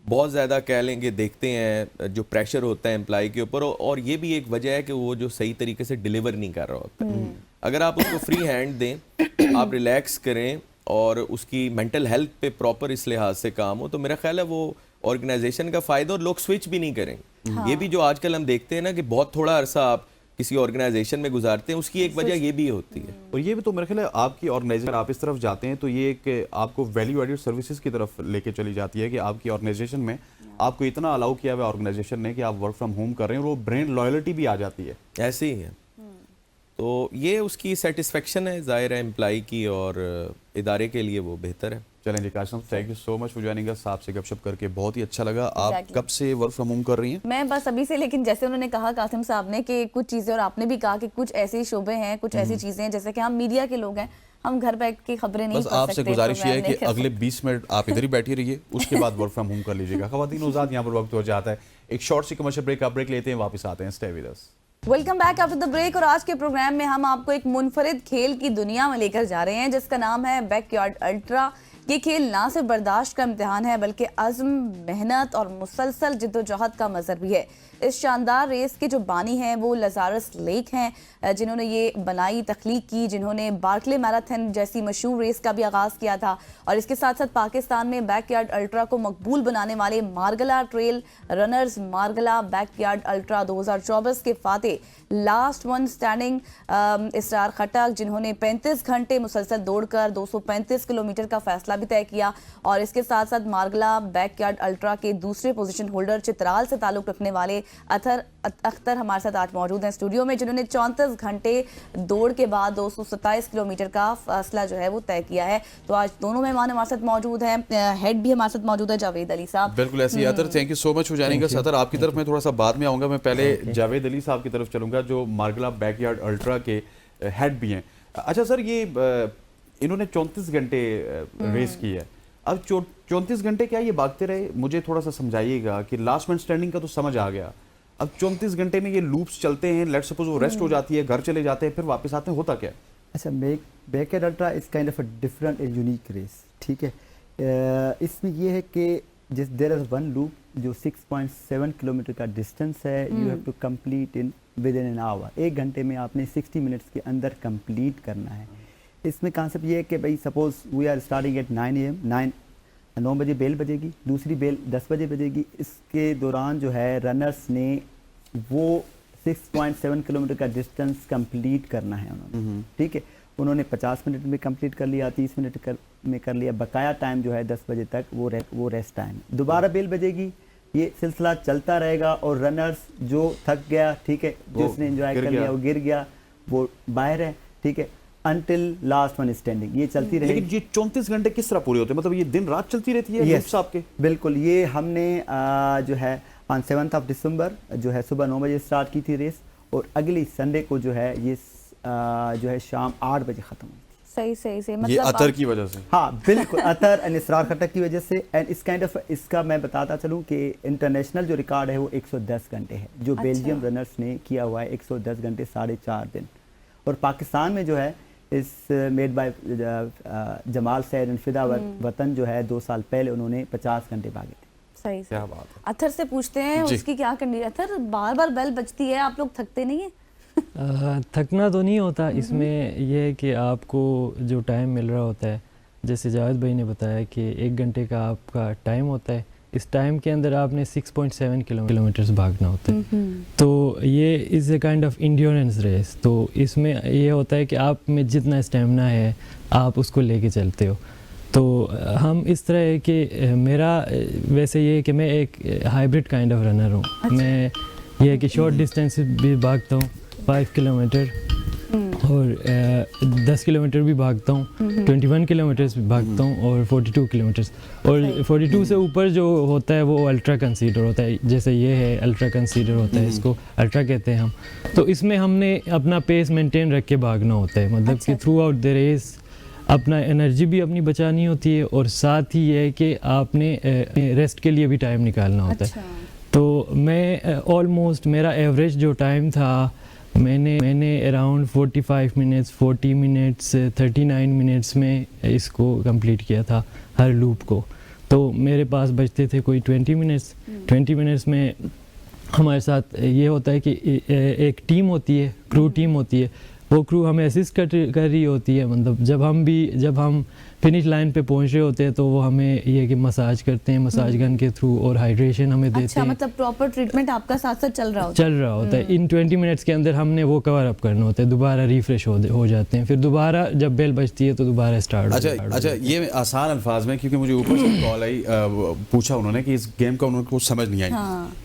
बहुत ज़्यादा कह लेंगे देखते हैं, जो प्रेशर होता है एम्प्लॉय के ऊपर। और ये भी एक वजह है कि वो जो सही तरीके से डिलीवर नहीं कर रहा होता है। अगर आप उसको फ्री हैंड दें, आप रिलैक्स करें, और उसकी मेंटल हेल्थ पे प्रॉपर इस लिहाज से काम हो, तो मेरा ख्याल है वो ऑर्गेनाइजेशन का फायदा, और लोग स्विच भी नहीं करेंगे। ये भी जो आजकल हम देखते हैं ना कि बहुत थोड़ा अरसा आप किसी ऑर्गेनाइजेशन में गुजारते हैं, उसकी एक वजह ये भी होती है।
और ये भी तो मेरे ख्याल है आपकी ऑर्गेनाइजेशन, आप इस तरफ जाते हैं तो ये एक आपको वैल्यू एडेड सर्विसेज की तरफ लेके चली जाती है कि आपकी ऑर्गेनाइजेशन में आपको इतना अलाउ किया हुआ ऑर्गेनाइजेशन ने कि आप वर्क फ्रॉम होम कर रहे हैं, और वो ब्रांड लॉयल्टी भी आ जाती है।
ऐसे ही है। तो ये उसकी सेटिस्फेक्शन है जाहिर है एम्प्लॉय की, और इदारे के लिए वो बेहतर है।
चलें जी Qasim, thank you so much for joining us. आपसे गपशप करके बहुत ही अच्छा लगा। आप कब से वर्क फ्रॉम होम कर रही हैं?
मैं बस अभी से, लेकिन जैसे उन्होंने कहा कासिम साहब ने कि कुछ चीज़ें, और आपने भी कहा कि कुछ ऐसे शोबे हैं, कुछ ऐसी चीज़ें हैं, जैसे कि हम मीडिया के लोग हैं, हम घर बैठ के खबरें नहीं पढ़ सकते।
आपसे गुजारिश ये है कि अगले 20 मिनट आप इधर ही बैठी रहिए, उसके बाद वर्क फ्रॉम होम कर लीजिएगा। ख़वातीन उज़ात, यहाँ पर वक्त हो जाता है, एक शॉर्ट सी कमर्शियल ब्रेक। आप ब्रेक लेते हैं, वापस आते हैं। Stay with us.
Welcome back after the break. और आज के प्रोग्राम में हम आपको एक मुनफरिद खेल की दुनिया में लेकर जा रहे हैं, जिसका नाम है बैकयार्ड अल्ट्रा। ये खेल ना सिर्फ बर्दाश्त का इम्तिहान है, बल्कि अज़्म, मेहनत और मुसलसल जिद्दोजहद का मज़हर भी है। इस शानदार रेस के जो बानी हैं वो लजारस लेक हैं, जिन्होंने ये बनाई, तख्लीक की, जिन्होंने बार्कले मैराथन जैसी मशहूर रेस का भी आगाज़ किया था। और इसके साथ साथ पाकिस्तान में बैकयार्ड अल्ट्रा को मकबूल बनाने वाले Margalla trail runners, Margalla backyard ultra 2024 के फातेह लास्ट वन स्टैंडिंग इसरार खटक, जिन्होंने 35 घंटे मुसलसल दौड़कर 235 किलोमीटर का फैसला भी तय किया। और इसके साथ साथ मार्गला बैकयार्ड अल्ट्रा के दूसरे पोजीशन होल्डर चित्राल से ताल्लुक रखने वाले अख्तर हमारे साथ आज मौजूद हैं स्टूडियो में, जिन्होंने 34 घंटे दौड़ के बाद 227 किलोमीटर का फासला जो है वो तय किया है। तो आज दोनों मेहमान हमारे साथ मौजूद हैं, हेड भी हमारे साथ मौजूद है जावेद अली साहब।
बिल्कुल ऐसे ही अतर, थैंक यू सो मच हो जाने का। सतर आपकी तरफ मैं थोड़ा सा बाद में आऊंगा, मैं पहले जावेद अली साहब की तरफ चलूंगा जो मार्गला बैकयार्ड अल्ट्रा के हेड भी हैं। अच्छा सर, ये इन्होंने 34 घंटे रेस की है, अब 34 घंटे क्या ये भागते रहे? मुझे थोड़ा सा समझाइएगा कि लास्ट मैन स्टैंडिंग का तो समझ आ गया, अब 34 घंटे में ये लूप्स चलते हैं, लेट्स सपोज वो रेस्ट हो जाती है, घर चले जाते हैं, फिर वापस आते हैं, होता क्या?
अच्छा, backyard ultra is kind of a different and unique race, ठीक है। इसमें ये है कि जिस देयर इज वन लूप जो 6.7 किलोमीटर का डिस्टेंस है, you have to complete in within an hour, 1 घंटे में आपने 60 मिनट्स के अंदर कंप्लीट करना है। इसमें कॉन्सेप्ट ये है कि भाई suppose we are starting at 9 AM, 9 बजे बेल बजेगी, दूसरी बेल 10 बजे बजेगी। इसके दौरान जो है रनर्स ने वो 6.7 किलोमीटर का डिस्टेंस कंप्लीट करना है उन्होंने, ठीक है। उन्होंने 50 मिनट में कंप्लीट कर लिया, 30 मिनट में कर लिया, बकाया टाइम जो है 10 बजे तक वो रेस्ट टाइम। दोबारा बेल बजेगी, ये सिलसिला चलता रहेगा और रनर्स जो थक गया, ठीक है, जिसने एंजॉय कर लिया वो गिर गया, वो बाहर है, ठीक है, अनटिल लास्ट वन स्टैंडिंग, ये चलती रहेगी।
लेकिन ये 34 घंटे किस तरह पूरे होते हैं? मतलब ये दिन रात चलती रहती है?
Yes,
आपके
बिल्कुल। ये हमने जो है ऑन 7 दिसंबर जो है सुबह 9 बजे स्टार्ट की थी रेस, और अगली संडे को जो है ये जो है शाम 8 बजे खत्म हुई थी।
सही सही से,
ये
मतलब
अतर की वजह से?
हाँ बिल्कुल, अतर एंड इसरार खटक की वजह से। एंड इस काइंड ऑफ इसका मैं बताता चलूँ कि इंटरनेशनल जो रिकॉर्ड है वो 110 घंटे है, जो बेल्जियम रनर्स ने किया हुआ है 110 घंटे 4.5 दिन। और पाकिस्तान में जो है इस made by Jamal Saeed and Fida Watan जो है 2 साल पहले उन्होंने 50 घंटे भागे थे।
सही से।
क्या बात है।
अथर से पूछते हैं उसकी क्या कंडीशन। अथर, बार बार बेल बजती है, आप लोग थकते नहीं है?
थकना तो नहीं होता, इसमें यह है कि आपको जो टाइम मिल रहा होता है, जैसे जावेद भाई ने बताया कि 1 घंटे का आपका टाइम होता है, इस टाइम के अंदर आपने 6.7 किलोमीटर्स भागना होता है। तो ये is a kind of endurance race. तो इसमें ये होता है कि आप में जितना स्टेमिना है आप उसको लेके चलते हो। तो हम इस तरह है कि मेरा वैसे ये है कि मैं एक हाइब्रिड काइंड ऑफ रनर हूँ।
अच्छा।
मैं ये है कि शॉर्ट डिस्टेंस भी भागता हूँ, 5 किलोमीटर, और 10 किलोमीटर भी भागता हूँ, 21 किलोमीटर्स भी भागता हूँ, और 42 किलोमीटर्स। और 42 से ऊपर जो होता है वो अल्ट्रा कंसीडर होता है, जैसे ये है अल्ट्रा कंसीडर होता है, इसको अल्ट्रा कहते हैं हम। तो इसमें हमने अपना पेस मेंटेन रख के भागना होता है, मतलब कि थ्रू आउट द रेस अपना एनर्जी भी अपनी बचानी होती है, और साथ ही ये है कि आपने रेस्ट के लिए भी टाइम निकालना होता है। तो मैं ऑलमोस्ट मेरा एवरेज जो टाइम था, मैंने अराउंड 45 मिनट्स, 40 मिनट्स, 39 मिनट्स में इसको कंप्लीट किया था हर लूप को। तो मेरे पास बचते थे कोई 20 मिनट्स। 20 मिनट्स में हमारे साथ ये होता है कि एक टीम होती है, क्रू टीम होती है, वो क्रू हमें असिस्ट कर रही होती है। मतलब जब हम फिनिश लाइन पे पहुंच रहे होते हैं तो वो हमें ये कि मसाज करते हैं, मसाज गन के थ्रू, और हाइड्रेशन हमें देते हैं।
अच्छा, मतलब प्रॉपर ट्रीटमेंट आपका साथ साथ चल रहा होता
है। इन 20 मिनट्स के अंदर हमने वो कवर अप करना होता है, दोबारा रिफ्रेश हो जाते हैं, फिर दोबारा जब बेल बजती है तो दोबारा स्टार्ट।
अच्छा, ये आसान अल्फाज में, क्योंकि मुझे ऊपर से कॉल आई, पूछा उन्होंने कि इस गेम का उनको समझ नहीं आई।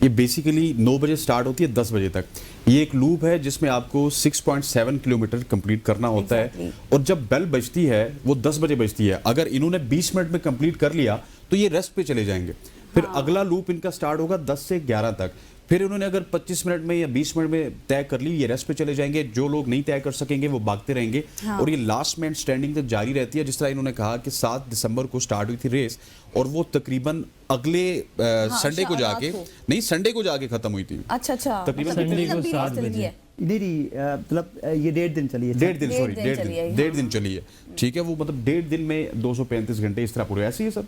ये बेसिकली 9 बजे स्टार्ट होती है 10 बजे तक। ये एक लूप है जिसमें आपको 6.7 किलोमीटर कंप्लीट करना होता है, और जब बेल बजती है वो 10 बजे बजती है। अगर इन्होंने 20 मिनट में कंप्लीट कर लिया तो ये रेस्ट पे चले जाएंगे। फिर अगला लूप इनका स्टार्ट होगा 10 से 11 तक। फिर उन्होंने अगर 25 मिनट में या 20 मिनट में तय कर ली, ये रेस्ट पे चले जाएंगे। जो लोग नहीं तय कर सकेंगे वो भागते रहेंगे। और ये लास्ट मैन स्टैंडिंग तक जारी रहती है। जिस तरह इन्होंने कहा कि 7 दिसंबर को स्टार्ट हुई थी रेस, और वो तकरीबन अगले संडे को जाके, नहीं, संडे को जाके खत्म हुई थी।
अच्छा,
तकरीबन
संडे को 7 बजे।
नहीं, मतलब ये 1.5 दिन चली है।
1.5 दिन चली है, ठीक है। वो मतलब 1.5 दिन में 235 घंटे इस तरह पूरे, ऐसे ही सब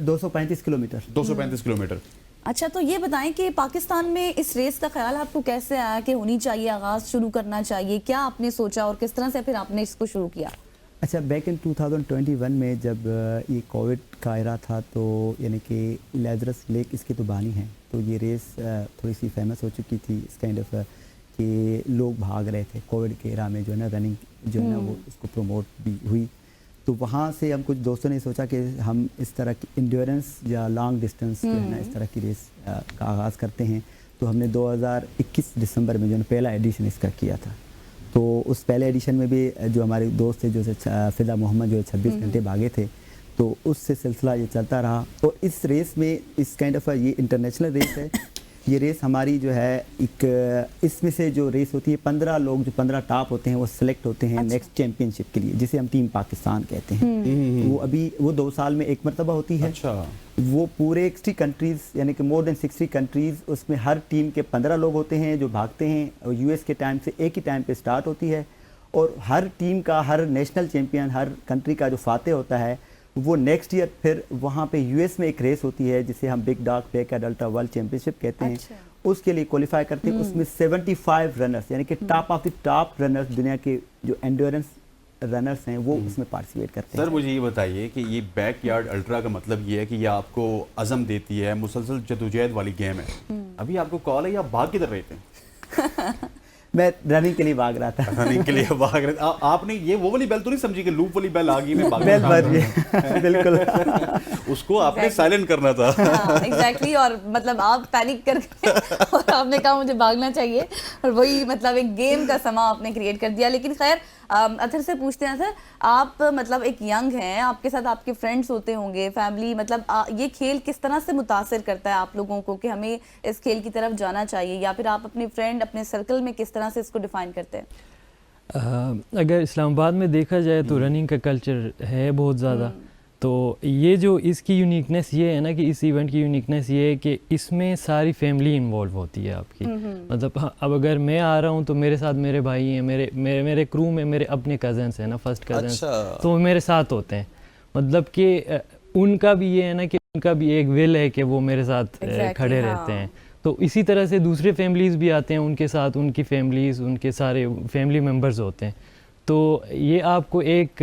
235 किलोमीटर।
235 किलोमीटर।
अच्छा, तो ये बताएं कि पाकिस्तान में इस रेस का ख्याल आपको कैसे आया कि होनी चाहिए, आगाज शुरू करना चाहिए, क्या आपने सोचा और किस तरह से फिर आपने इसको शुरू किया?
अच्छा, बैक इन 2021 में जब ये कोविड का एरा था, तो यानी कि लैजरस लेक इसके तो बानी हैं, तो ये रेस थोड़ी सी फेमस हो चुकी थी इस काइंड ऑफ कि लोग भाग रहे थे कोविड के एरा में, जो है ना रनिंग जो है ना वो उसको प्रमोट भी हुई। तो वहाँ से हम कुछ दोस्तों ने सोचा कि हम इस तरह की इंड्योरेंस या लॉन्ग डिस्टेंस जो है ना इस तरह की रेस का आगाज़ करते हैं। तो हमने 2021 दिसंबर में जो है पहला एडिशन इसका किया था। तो उस पहले एडिशन में भी जो हमारे दोस्त थे जो फिदा मोहम्मद जो 26 घंटे भागे थे, तो उससे सिलसिला ये चलता रहा। और इस रेस में इस काइंड ऑफ ये इंटरनेशनल रेस है। ये रेस हमारी जो है एक इसमें से जो रेस होती है 15 लोग जो 15 टॉप होते हैं वो सिलेक्ट होते हैं नेक्स्ट चैंपियनशिप के लिए, जिसे हम टीम पाकिस्तान कहते हैं। वो अभी वो 2 साल में एक मरतबा होती है।
अच्छा।
वो पूरे 60 कंट्रीज़ यानी कि मोर देन 60 कंट्रीज़, उसमें हर टीम के 15 लोग होते हैं जो भागते हैं। और यूएस के टाइम से एक ही टाइम पे स्टार्ट होती है। और हर टीम का, हर नेशनल चैंपियन, हर कंट्री का जो फाते होता है वो नेक्स्ट ईयर फिर वहाँ पे यूएस में एक रेस होती है जिसे हम big dog backyard ultra world championship कहते हैं। उसके लिए क्वालिफाई करते हैं। उसमें 75 रनर्स यानी कि top of the top runners दुनिया के जो एंड्योरेंस रनर्स हैं वो उसमें पार्टिसिपेट करते हैं।
सर मुझे ये बताइए कि ये बैकयार्ड अल्ट्रा का मतलब ये है कि ये आपको अज़म देती है, मुसलसल जदोजहद वाली गेम है। अभी आपको कॉल है या भाग किधर रहे थे?
मैं रनिंग के लिए भाग रहा था।
रनिंग के लिए भाग रहे थे। आपने ये वो वाली बेल तो नहीं समझी कि लूप वाली बेल आ गई मैं भाग
बेल बज गई। बिल्कुल।
उसको आपने साइलेंट करना था।
एग्जैक्टली। और मतलब आप पैनिक कर गए और आपने कहा मुझे भागना चाहिए, और वही मतलब एक गेम का समा आपने क्रिएट कर दिया। लेकिन खैर अथर से पूछते हैं सर, आप मतलब एक यंग हैं, आपके साथ आपके फ्रेंड्स होते होंगे, फैमिली, मतलब ये खेल किस तरह से मुतासिर करता है आप लोगों को कि हमें इस खेल की तरफ जाना चाहिए, या फिर आप अपने फ्रेंड, अपने सर्कल में किस तरह से इसको डिफाइन करते हैं?
अगर इस्लामाबाद में देखा जाए तो रनिंग का कल्चर है बहुत ज़्यादा। तो ये जो इसकी यूनिकनेस ये है ना कि इस इवेंट की यूनिकनेस ये है कि इसमें सारी फैमिली इन्वॉल्व होती है आपकी। मतलब अब अगर मैं आ रहा हूँ तो मेरे साथ मेरे भाई हैं, मेरे क्रू में मेरे अपने कज़न्स हैं ना, फर्स्ट कज़न्स।
अच्छा।
तो वो मेरे साथ होते हैं। मतलब कि उनका भी ये है ना कि उनका भी एक विल है कि वो मेरे साथ खड़े रहते हैं। तो इसी तरह से दूसरे फैमिलीज़ भी आते हैं, उनके साथ उनकी फैमिलीज़, उनके सारे फैमिली मेम्बर्स होते हैं। तो ये आपको एक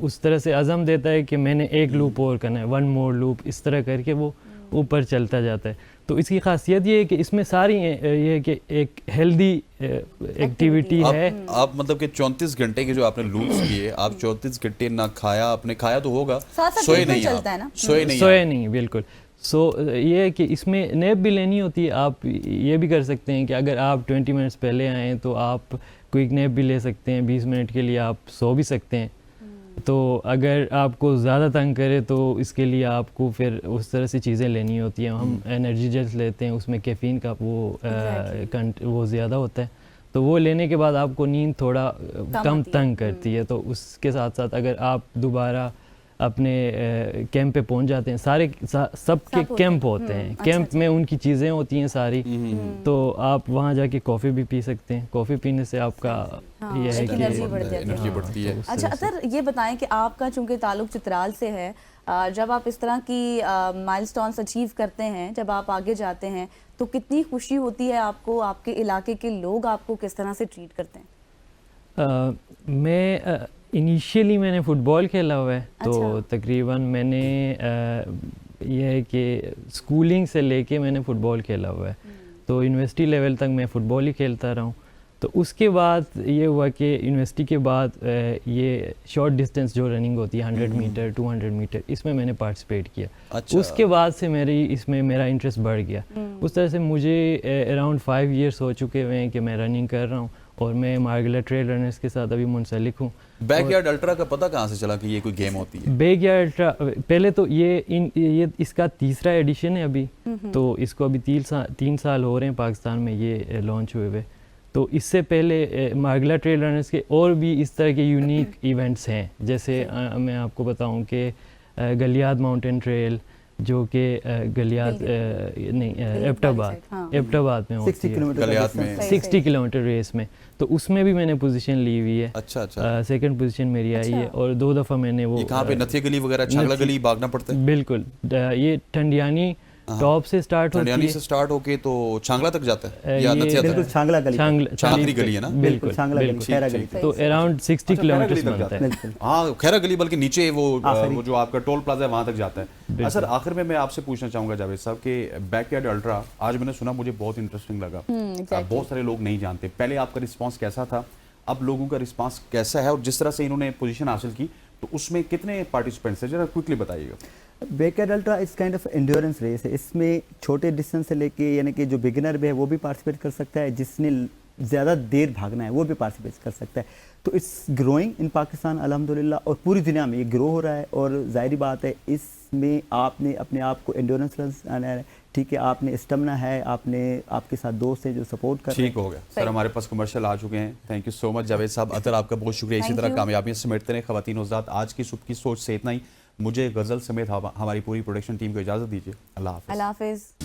उस तरह से अज़म देता है कि मैंने एक लूप और करना है, 1 मोर लूप, इस तरह करके वो ऊपर चलता जाता है। तो इसकी खासियत ये है कि इसमें सारी ये है कि एक हेल्दी एक्टिविटी है।
आप मतलब कि 34 घंटे के जो आपने लूप्स किए, आप 34 घंटे ना खाया, आपने खाया तो होगा, सोए नहीं,
सोए नहीं, बिल्कुल। ये है कि इसमें नैप भी लेनी होती है। आप ये भी कर सकते हैं कि अगर आप 20 मिनट्स पहले आएँ तो आप क्विक नैप भी ले सकते हैं, 20 मिनट के लिए आप सो भी सकते हैं। तो अगर आपको ज़्यादा तंग करे तो इसके लिए आपको फिर उस तरह से चीज़ें लेनी होती हैं। हम एनर्जी जेल्स लेते हैं, उसमें कैफीन का वो ज़्यादा होता है। तो वो लेने के बाद आपको नींद थोड़ा कम तंग करती है। तो उसके साथ साथ अगर आप दोबारा अपने कैंप पे पहुंच जाते हैं, सारे सबके कैंप होते हैं। कैंप में उनकी चीज़ें होती हैं सारी। तो आप वहाँ जाके कॉफ़ी भी पी सकते हैं। कॉफ़ी पीने से आपका ये है कि
एनर्जी बढ़ती है।
अच्छा सर, ये बताएं कि आपका चूंकि ताल्लुक चित्राल से है, जब आप इस तरह की माइलस्टोन्स अचीव करते हैं, जब आप आगे जाते हैं, तो कितनी खुशी होती है आपको? आपके इलाके के लोग आपको किस तरह से ट्रीट करते हैं?
मैं इनिशियली मैंने फ़ुटबॉल खेला हुआ है। तो तकरीबन मैंने ये है कि स्कूलिंग से लेके मैंने फ़ुटबॉल खेला हुआ है। तो यूनिवर्सिटी लेवल तक मैं फ़ुटबॉल ही खेलता रहा हूँ। तो उसके बाद ये हुआ कि यूनिवर्सिटी के बाद ये शॉर्ट डिस्टेंस जो रनिंग होती है 100 मीटर 200 मीटर, इसमें मैंने पार्टिसिपेट किया।
अच्छा।
उसके बाद से इसमें मेरा इंटरेस्ट बढ़ गया। उस तरह से मुझे अराउंड 5 ईयर्स हो चुके हुए हैं कि मैं रनिंग कर रहा हूँ और मैं मार्गला ट्रेल रनर्स के साथ अभी मुंसलिक हूँ।
बैकयार्ड अल्ट्रा का पता कहाँ से चला कि ये कोई गेम होती है?
बैकयार्ड अल्ट्रा पहले तो ये इसका 3रा एडिशन है अभी। तो इसको अभी 3 साल हो रहे हैं पाकिस्तान में ये लॉन्च हुए हुए। तो इससे पहले मार्गला ट्रेल रनर्स के और भी इस तरह के यूनिक इवेंट्स हैं। जैसे मैं आपको बताऊं कि गलियात माउंटेन ट्रेल, जो कि गलियात एबटाबाद में होती है,
गलियात में
60 किलोमीटर रेस में। तो उसमें भी मैंने पोजीशन ली हुई है।
अच्छा।
सेकंड पोजीशन मेरी आई है। और 2 दफ़ा मैंने वो
कहाँ पे, नथिया गली वगैरह, छांगला गली भागना पड़ता है?
बिल्कुल। ये ठंडियानी टॉप से स्टार्ट होती है,
से स्टार्ट होके तो छांगला तक जाता है या नथिया
बिल्कुल
तक?
छांगला
गली है ना?
बिल्कुल
छांगला गली, खैरा गली।
तो अराउंड 60 किलोमीटर बनता है।
हाँ, खैरा गली, बल्कि नीचे वो जो आपका टोल प्लाजा है वहां तक जाता है। सर आखिर में मैं आपसे पूछना चाहूंगा जावेद साहब कि बैकयार्ड अल्ट्रा आज मैंने सुना, मुझे बहुत इंटरेस्टिंग लगा। बहुत सारे लोग नहीं जानते। पहले आपका रिस्पॉन्स कैसा था, अब लोगों का रिस्पांस कैसा है? और जिस तरह से इन्होंने पोजीशन हासिल की, तो उसमें कितने पार्टिसिपेंट्स हैं, जरा क्विकली बताइएगा।
बेकेड अल्ट्रा इस काइंड ऑफ एंड्योरेंस रेस है। इसमें छोटे डिस्टेंस से लेके यानी कि जो बिगिनर भी है वो भी पार्टिसिपेट कर सकता है, जिसने ज़्यादा देर भागना है वो भी पार्टिसिपेट कर सकता है। तो इट्स ग्रोइंग इन पाकिस्तान अल्हम्दुलिल्लाह, और पूरी दुनिया में ये ग्रो हो रहा है। और ज़ाहिर बात है इसमें आपने अपने आप को एंड्योरेंस आना है, ठीक है, आपने स्टेमिना है, आपने आपके साथ दोस्त हैं जो सपोर्ट कर रहे हैं।
ठीक हो गया सर, हमारे पास कमर्शियल आ चुके हैं। Thank you so much Javed साहब। अतर आपका बहुत शुक्रिया, इसी तरह कामयाबियां समेटते रहे। ख़वातीन हज़रात, आज की सुबह की सोच से इतना ही। मुझे गज़ल समेत हमारी पूरी प्रोडक्शन टीम को इजाज़त दीजिए। अल्लाह हाफ़िज़।
अल्लाह हाफ़िज़।